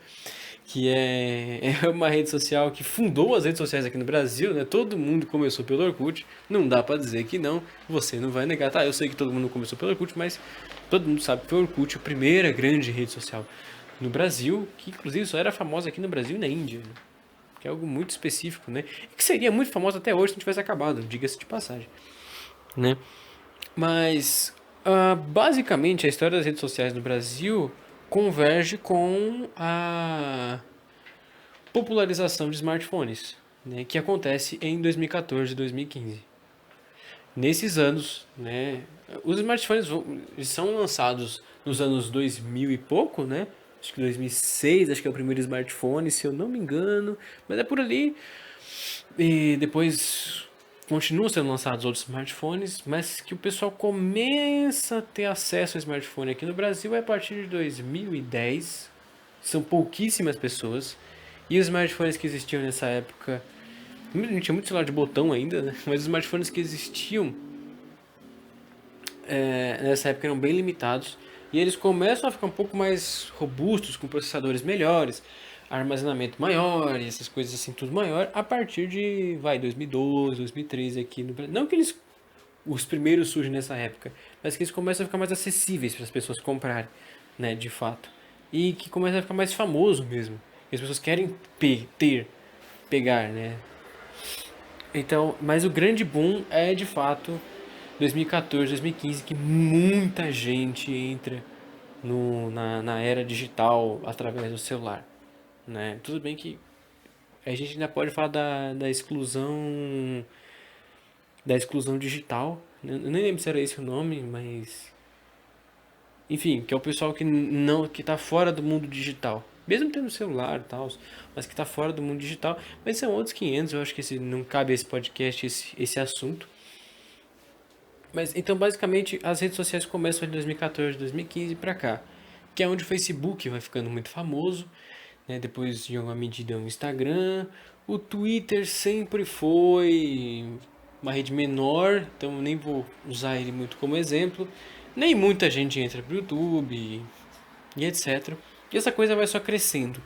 Speaker 1: Que é uma rede social que fundou as redes sociais aqui no Brasil, né? Todo mundo começou pelo Orkut. Não dá pra dizer que não. Você não vai negar. Tá, eu sei que todo mundo começou pelo Orkut, mas todo mundo sabe que foi o Orkut a primeira grande rede social no Brasil, que inclusive só era famosa aqui no Brasil e na Índia, né? que é algo muito específico, né? E que seria muito famoso até hoje se não tivesse acabado, diga-se de passagem, né? Mas, basicamente, a história das redes sociais no Brasil converge com a popularização de smartphones, né, que acontece em 2014 e 2015. Nesses anos, né, os smartphones eles são lançados nos anos 2000 e pouco, né? Acho que 2006, acho que é o primeiro smartphone, se eu não me engano, mas é por ali. E depois continuam sendo lançados outros smartphones, mas que o pessoal começa a ter acesso ao smartphone aqui no Brasil é a partir de 2010. São pouquíssimas pessoas. E os smartphones que existiam nessa época, não tinha muito celular de botão ainda, né? Mas os smartphones que existiam nessa época eram bem limitados. E eles começam a ficar um pouco mais robustos, com processadores melhores, armazenamento maior e essas coisas assim, tudo maior, a partir de, 2012, 2013 aqui no Brasil. Não que os primeiros surgem nessa época, mas que eles começam a ficar mais acessíveis para as pessoas comprarem, né, de fato. E que começa a ficar mais famoso mesmo. E as pessoas querem pegar, né? Então, mas o grande boom é de fato 2014, 2015, que muita gente entra na era digital através do celular, né? Tudo bem que a gente ainda pode falar da exclusão digital, né? Eu nem lembro se era esse o nome, mas enfim, que é o pessoal que tá fora do mundo digital. Mesmo tendo celular e tal, mas que tá fora do mundo digital. Mas são outros 500, eu acho que não cabe a esse podcast, esse assunto. Mas então, basicamente, as redes sociais começam de 2014, 2015 pra cá. Que é onde o Facebook vai ficando muito famoso, né? Depois, de alguma medida, o Instagram. O Twitter sempre foi uma rede menor, então nem vou usar ele muito como exemplo. Nem muita gente entra pro YouTube e etc. E essa coisa vai só crescendo.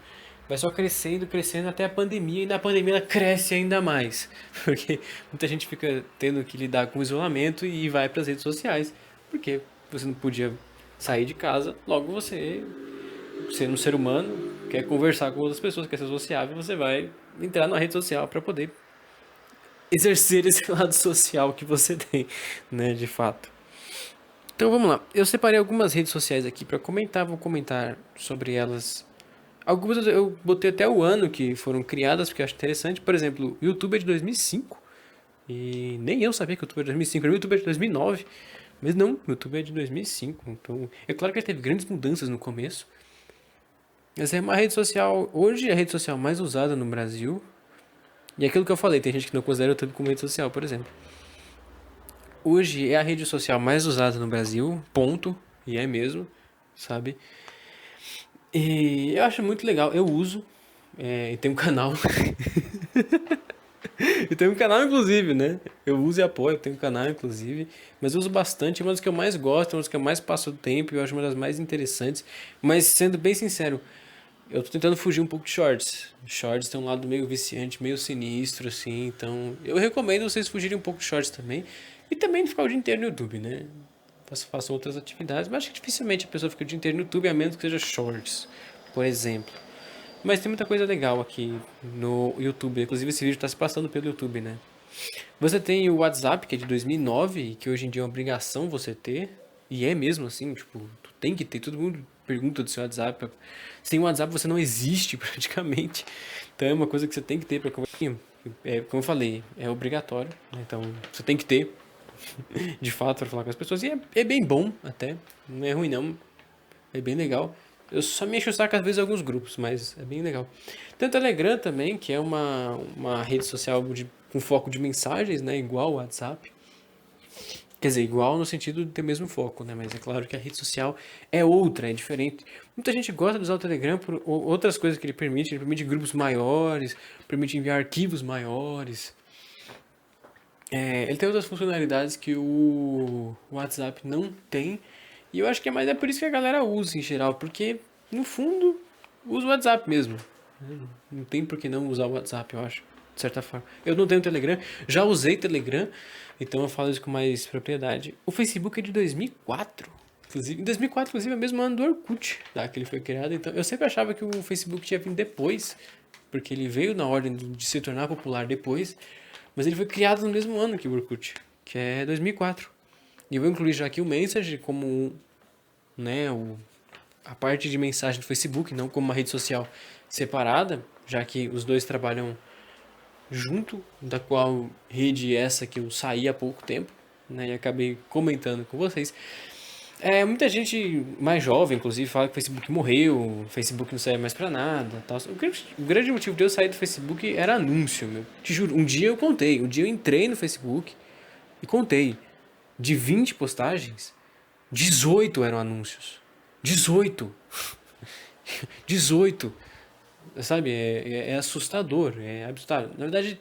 Speaker 1: Vai só crescendo, crescendo até a pandemia. E na pandemia ela cresce ainda mais. Porque muita gente fica tendo que lidar com o isolamento e vai para as redes sociais. Porque você não podia sair de casa, logo você, sendo um ser humano, quer conversar com outras pessoas, quer ser sociável, você vai entrar na rede social para poder exercer esse lado social que você tem, né, de fato. Então vamos lá. Eu separei algumas redes sociais aqui para comentar, vou comentar sobre elas. Algumas eu botei até o ano que foram criadas, porque eu acho interessante. Por exemplo, o YouTube é de 2005. E nem eu sabia que o YouTube é de 2005. O YouTube é de 2009. Mas não, o YouTube é de 2005. Então, é claro que ele teve grandes mudanças no começo. Mas é uma rede social. Hoje é a rede social mais usada no Brasil. E é aquilo que eu falei, tem gente que não considera o YouTube como rede social, por exemplo. Hoje é a rede social mais usada no Brasil, ponto. E é mesmo, sabe? E eu acho muito legal, eu uso. E tem um canal. E tem um canal, inclusive, né? Eu uso e apoio, tem um canal, inclusive. Mas eu uso bastante, é uma das que eu mais gosto, é uma das que eu mais passo o tempo, eu acho uma das mais interessantes. Mas, sendo bem sincero, eu tô tentando fugir um pouco de shorts. Shorts tem um lado meio viciante, meio sinistro, assim. Então, eu recomendo vocês fugirem um pouco de shorts também. E também ficar o dia inteiro no YouTube, né? Façam outras atividades, mas acho que dificilmente a pessoa fica o dia inteiro no YouTube, a menos que seja shorts, por exemplo. Mas tem muita coisa legal aqui no YouTube. Inclusive esse vídeo está se passando pelo YouTube, né? Você tem o WhatsApp, que é de 2009, e que hoje em dia é uma obrigação você ter. E é mesmo assim, tipo, tu tem que ter. Todo mundo pergunta do seu WhatsApp. Sem o WhatsApp você não existe praticamente. Então é uma coisa que você tem que ter para conversar. Como eu falei, é obrigatório, né? Então você tem que ter, de fato, para falar com as pessoas. E é bem bom até. Não é ruim não. É bem legal. Eu só me encho o saco às vezes em alguns grupos, mas é bem legal. Tem o Telegram também, que é uma rede social com foco de mensagens, né? Igual o WhatsApp. Quer dizer, igual no sentido de ter o mesmo foco, né? Mas é claro que a rede social é outra, é diferente. Muita gente gosta de usar o Telegram por outras coisas que ele permite. Ele permite grupos maiores, permite enviar arquivos maiores. Ele tem outras funcionalidades que o WhatsApp não tem. E eu acho que é por isso que a galera usa em geral, porque no fundo usa o WhatsApp mesmo. Não tem por que não usar o WhatsApp, eu acho, de certa forma. Eu não tenho Telegram, já usei Telegram, então eu falo isso com mais propriedade. O Facebook é de 2004. Inclusive, em 2004, inclusive, é o mesmo ano do Orkut, tá, que ele foi criado. Então, eu sempre achava que o Facebook tinha vindo depois, porque ele veio na ordem de se tornar popular depois, mas ele foi criado no mesmo ano que o Orkut, que é 2004. E eu vou incluir já aqui o Messenger como, né, a parte de mensagem do Facebook, não como uma rede social separada, já que os dois trabalham junto, da qual rede essa que eu saí há pouco tempo, né, e acabei comentando com vocês. Muita gente mais jovem, inclusive, fala que o Facebook morreu, o Facebook não serve mais pra nada, tal. O grande motivo de eu sair do Facebook era anúncio, meu. Te juro, um dia eu entrei no Facebook e contei. De 20 postagens, 18 eram anúncios. 18! 18! Sabe, é assustador, é assustador. Na verdade,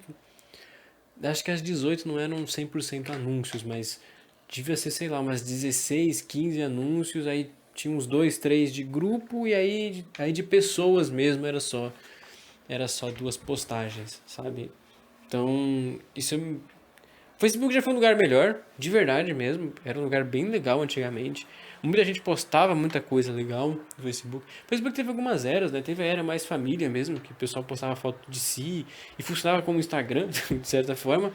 Speaker 1: acho que as 18 não eram 100% anúncios, mas devia ser, sei lá, umas 16, 15 anúncios, aí tinha uns 2, 3 de grupo e aí de pessoas mesmo era só duas postagens, sabe? Então, o Facebook já foi um lugar melhor, de verdade mesmo. Era um lugar bem legal antigamente. Muita gente postava muita coisa legal no Facebook. O Facebook teve algumas eras, né? Teve a era mais família mesmo, que o pessoal postava foto de si e funcionava como Instagram, de certa forma.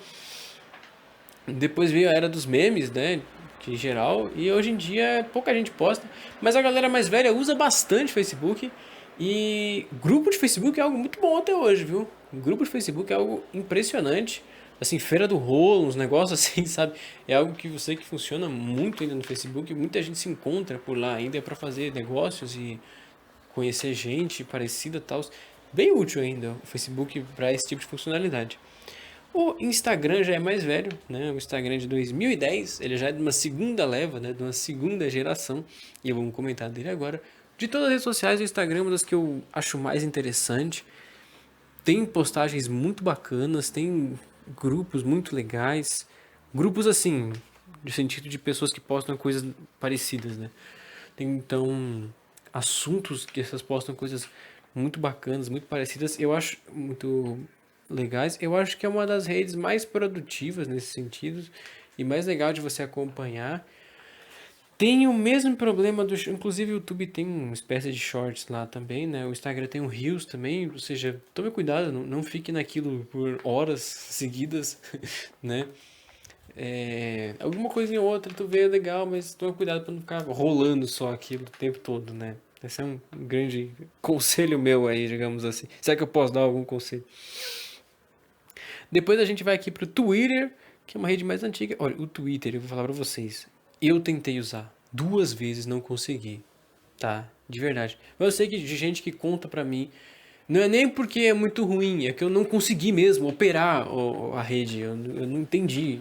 Speaker 1: Depois veio a era dos memes, né? Que em geral. E hoje em dia pouca gente posta. Mas a galera mais velha usa bastante Facebook. E grupo de Facebook é algo muito bom até hoje, viu? Grupo de Facebook é algo impressionante. Assim, feira do rolo, uns negócios assim, sabe? É algo que você que funciona muito ainda no Facebook. Muita gente se encontra por lá ainda para fazer negócios e conhecer gente parecida e tal. Bem útil ainda o Facebook para esse tipo de funcionalidade. O Instagram já é mais velho, né? O Instagram é de 2010, ele já é de uma segunda leva, né? De uma segunda geração. E vamos comentar dele agora. De todas as redes sociais, o Instagram é uma das que eu acho mais interessante. Tem postagens muito bacanas, tem grupos muito legais. Grupos assim, no sentido de pessoas que postam coisas parecidas, né? Tem então assuntos que essas postam coisas muito bacanas, muito parecidas. Eu acho muito legais. Eu acho que é uma das redes mais produtivas nesse sentido e mais legal de você acompanhar. Tem o mesmo problema do. Inclusive o YouTube tem uma espécie de shorts lá também, né? O Instagram tem um Reels também, ou seja, tome cuidado, não fique naquilo por horas seguidas, né? Alguma coisinha ou outra tu vê legal, mas tome cuidado para não ficar rolando só aquilo o tempo todo, né? Esse é um grande conselho meu aí, digamos assim. Será que eu posso dar algum conselho? Depois a gente vai aqui pro Twitter, que é uma rede mais antiga. Olha, o Twitter, eu vou falar pra vocês. Eu tentei usar 2 vezes, não consegui. Tá? De verdade. Mas eu sei que de gente que conta pra mim. Não é nem porque é muito ruim, é que eu não consegui mesmo operar a rede. Eu não entendi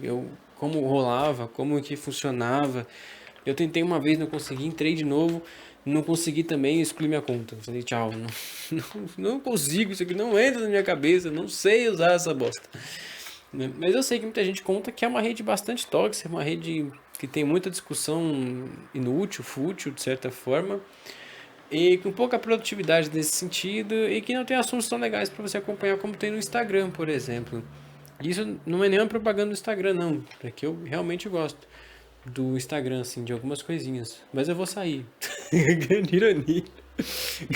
Speaker 1: como rolava, como que funcionava. Eu tentei uma vez, não consegui, entrei de novo, não consegui também, excluí minha conta. Falei, tchau, não consigo, isso aqui não entra na minha cabeça, não sei usar essa bosta. Né? Mas eu sei que muita gente conta que é uma rede bastante tóxica, uma rede que tem muita discussão inútil, fútil, de certa forma, e com pouca produtividade nesse sentido, e que não tem assuntos tão legais para você acompanhar como tem no Instagram, por exemplo. Isso não é nenhuma propaganda do Instagram, não, é que eu realmente gosto do Instagram, assim, de algumas coisinhas. Mas eu vou sair. Grande ironia.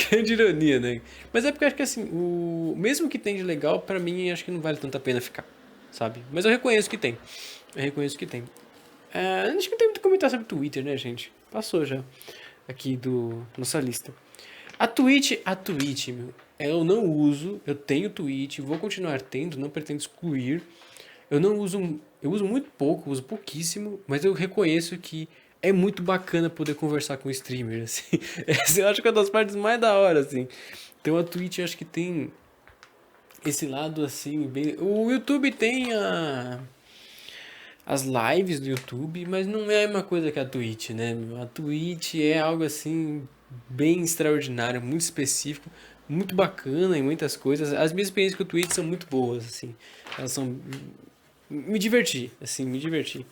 Speaker 1: Grande ironia, né? Mas é porque eu acho que assim, o mesmo que tem de legal, pra mim, acho que não vale tanto a pena ficar, sabe? Mas eu reconheço que tem. Eu reconheço que tem. Acho que não tem muito o que comentar sobre Twitter, né, gente? Passou já aqui do nossa lista. A Twitch, meu, eu não uso, eu tenho Twitch, vou continuar tendo, não pretendo excluir. Eu uso muito pouco, uso pouquíssimo, mas eu reconheço que é muito bacana poder conversar com streamer, assim. Essa eu acho que é uma das partes mais da hora, assim. Então a Twitch eu acho que tem esse lado, assim, bem... O YouTube tem as lives do YouTube, mas não é a mesma coisa que a Twitch, né? A Twitch é algo, assim, bem extraordinário, muito específico, muito bacana em muitas coisas. As minhas experiências com o Twitch são muito boas, assim. Elas são me diverti, assim, me diverti.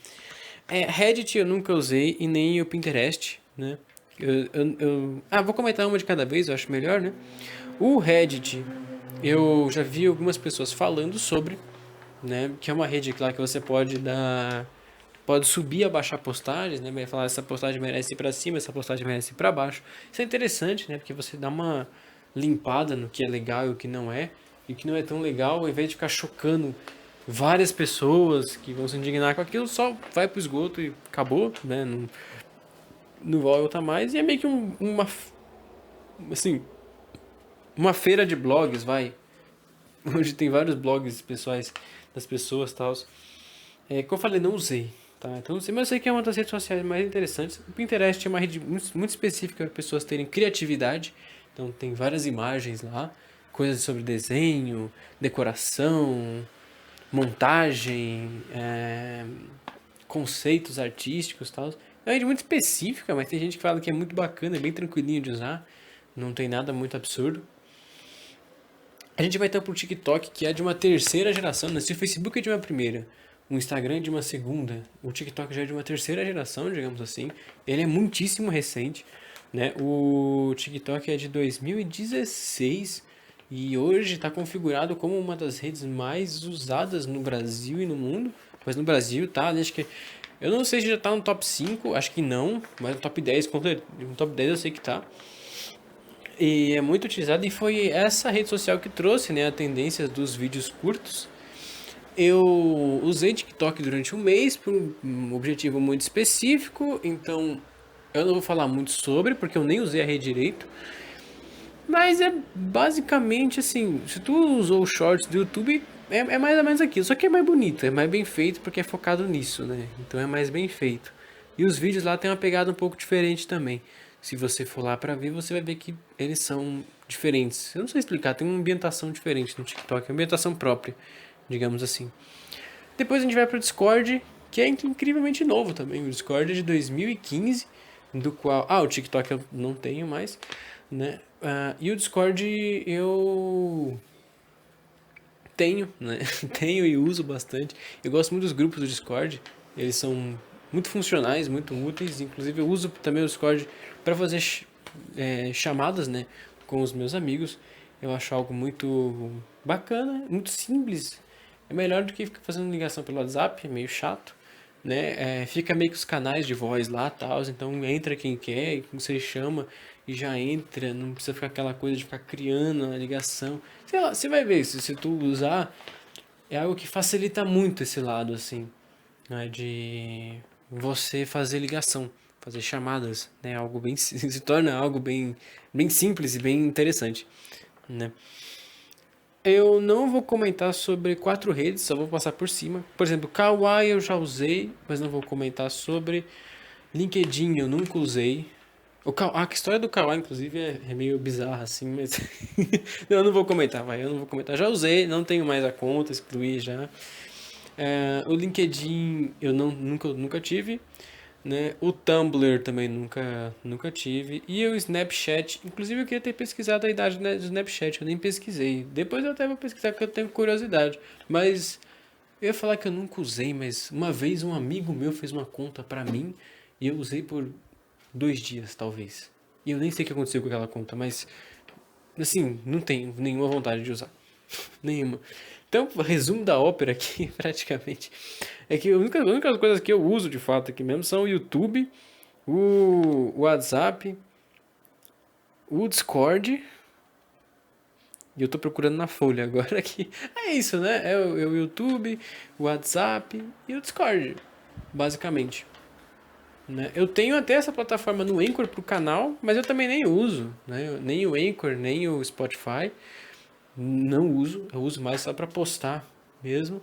Speaker 1: Reddit eu nunca usei e nem o Pinterest, né? Vou comentar uma de cada vez, eu acho melhor, né? O Reddit, eu já vi algumas pessoas falando sobre, né? Que é uma rede lá que você pode subir e abaixar postagens, né? Vai falar essa postagem merece ir pra cima, essa postagem merece ir pra baixo. Isso é interessante, né? Porque você dá uma limpada no que é legal e o que não é. e que não é tão legal, ao invés de ficar chocando várias pessoas que vão se indignar com aquilo, só vai pro esgoto e acabou, né? Não volta mais. E é meio que assim, uma feira de blogs, vai. Onde tem vários blogs pessoais das pessoas e tal. Como eu falei, não usei. Tá? Então não sei, mas eu sei que é uma das redes sociais mais interessantes. O Pinterest é uma rede muito específica para pessoas terem criatividade. Então tem várias imagens lá, coisas sobre desenho, decoração, montagem, conceitos artísticos e tal. É uma rede muito específica, mas tem gente que fala que é muito bacana, é bem tranquilinho de usar. Não tem nada muito absurdo. A gente vai então pro TikTok, que é de uma terceira geração, né? Se o Facebook é de uma primeira, o Instagram é de uma segunda, o TikTok já é de uma terceira geração, digamos assim. Ele é muitíssimo recente, né? O TikTok é de 2016 e hoje está configurado como uma das redes mais usadas no Brasil e no mundo. Mas no Brasil tá, acho que... Eu não sei se já tá no top 5, acho que não, mas no top 10, no top 10 eu sei que tá. E é muito utilizado e foi essa rede social que trouxe, né, a tendência dos vídeos curtos. Eu usei TikTok durante um mês por um objetivo muito específico, então eu não vou falar muito sobre, porque eu nem usei a rede direito. Mas é basicamente assim, se tu usou os shorts do YouTube, é mais ou menos aquilo, só que é mais bonito, é mais bem feito porque é focado nisso, né? Então é mais bem feito. E os vídeos lá tem uma pegada um pouco diferente também. Se você for lá pra ver, você vai ver que eles são diferentes. Eu não sei explicar, tem uma ambientação diferente no TikTok, uma ambientação própria, digamos assim. Depois a gente vai pro Discord, que é incrivelmente novo também. O Discord é de 2015, do qual... Ah, o TikTok eu não tenho mais, né? E o Discord eu tenho, né? Tenho e uso bastante. Eu gosto muito dos grupos do Discord. Eles são muito funcionais, muito úteis. Inclusive eu uso também o Discord para fazer chamadas, né, com os meus amigos. Eu acho algo muito bacana, muito simples. É melhor do que ficar fazendo ligação pelo WhatsApp, é meio chato, né? Fica meio que os canais de voz lá, tal. Então entra quem quer, você chama e já entra. Não precisa ficar aquela coisa de ficar criando a ligação. Sei lá, você vai ver se tu usar, é algo que facilita muito esse lado, assim, né? De você fazer ligação, fazer chamadas, né? Algo bem se torna algo bem simples e bem interessante, né? Eu não vou comentar sobre 4 redes, só vou passar por cima. Por exemplo, Kawaii eu já usei, mas não vou comentar sobre. LinkedIn eu nunca usei. A história do Kawaii, inclusive, é meio bizarra, assim, mas... eu não vou comentar, vai, eu não vou comentar. Já usei, não tenho mais a conta, excluí já. O LinkedIn eu nunca tive, né? O Tumblr também nunca tive. E o Snapchat, inclusive eu queria ter pesquisado a idade, né, do Snapchat, eu nem pesquisei. Depois eu até vou pesquisar porque eu tenho curiosidade. Mas eu ia falar que eu nunca usei, mas uma vez um amigo meu fez uma conta pra mim e eu usei por 2 dias, talvez. E eu nem sei o que aconteceu com aquela conta, mas assim, não tenho nenhuma vontade de usar. Nenhuma. Então, o resumo da ópera aqui, praticamente, é que a única coisa que eu uso de fato aqui mesmo são o YouTube, o WhatsApp, o Discord. E eu tô procurando na Folha agora aqui. É isso, né? É o YouTube, o WhatsApp e o Discord, basicamente. Né? Eu tenho até essa plataforma no Anchor pro canal, mas eu também nem uso, né? Nem o Anchor, nem o Spotify. Não uso, eu uso mais só para postar mesmo.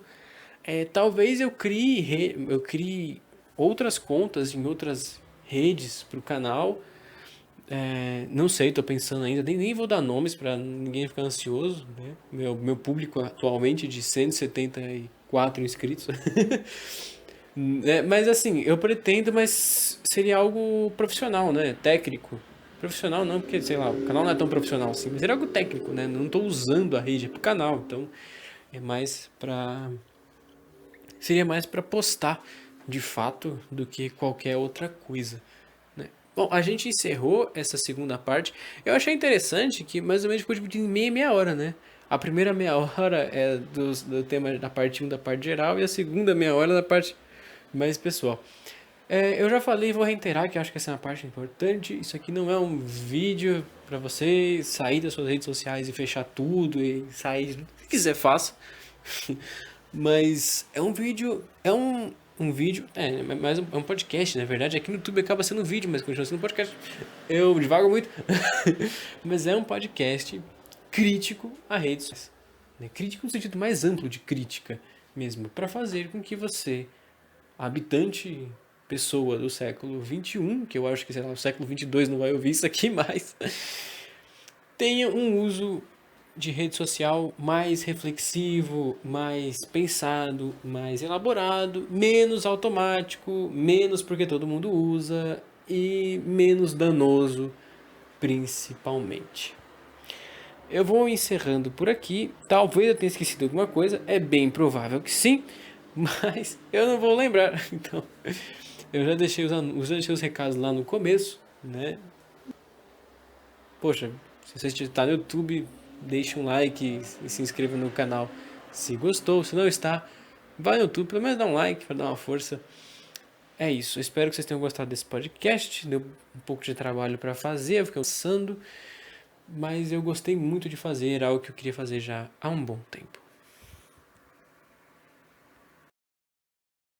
Speaker 1: Talvez eu crie outras contas em outras redes pro canal. Não sei, tô pensando ainda, nem vou dar nomes para ninguém ficar ansioso, né? Meu público atualmente é de 174 inscritos. Mas assim, eu pretendo, mas seria algo profissional, né? Técnico. Profissional não, porque, sei lá, o canal não é tão profissional assim, mas seria algo técnico, né? Não tô usando a rede pro canal, então é mais pra... Seria mais pra postar, de fato, do que qualquer outra coisa, né? Bom, a gente encerrou essa segunda parte. Eu achei interessante que mais ou menos ficou dividido em meia hora, né? A primeira meia hora é do tema da parte 1 da parte geral e a segunda meia hora da parte mais pessoal. Eu já falei e vou reiterar que eu acho que essa é uma parte importante. Isso aqui não é um vídeo pra você sair das suas redes sociais e fechar tudo e sair. Se quiser, faça. Mas é um vídeo. Um vídeo. Mas é um podcast, na verdade. Aqui no YouTube acaba sendo um vídeo, mas continua sendo um podcast. Eu divago muito. Mas é um podcast crítico a redes sociais. Né? Crítico no sentido mais amplo de crítica mesmo. Pra fazer com que você, habitante, pessoa do século XXI, que eu acho que sei lá, o século XXII não vai ouvir isso aqui mais, tenha um uso de rede social mais reflexivo, mais pensado, mais elaborado, menos automático, menos porque todo mundo usa e menos danoso, principalmente. Eu vou encerrando por aqui. Talvez eu tenha esquecido alguma coisa, é bem provável que sim, mas eu não vou lembrar. Então, eu já deixei os recados lá no começo, né? Poxa, se você está no YouTube, deixe um like e se inscreva no canal se gostou. Se não está, vai no YouTube, pelo menos dá um like para dar uma força. É isso, eu espero que vocês tenham gostado desse podcast. Deu um pouco de trabalho para fazer, eu fiquei cansando, mas eu gostei muito de fazer, algo que eu queria fazer já há um bom tempo.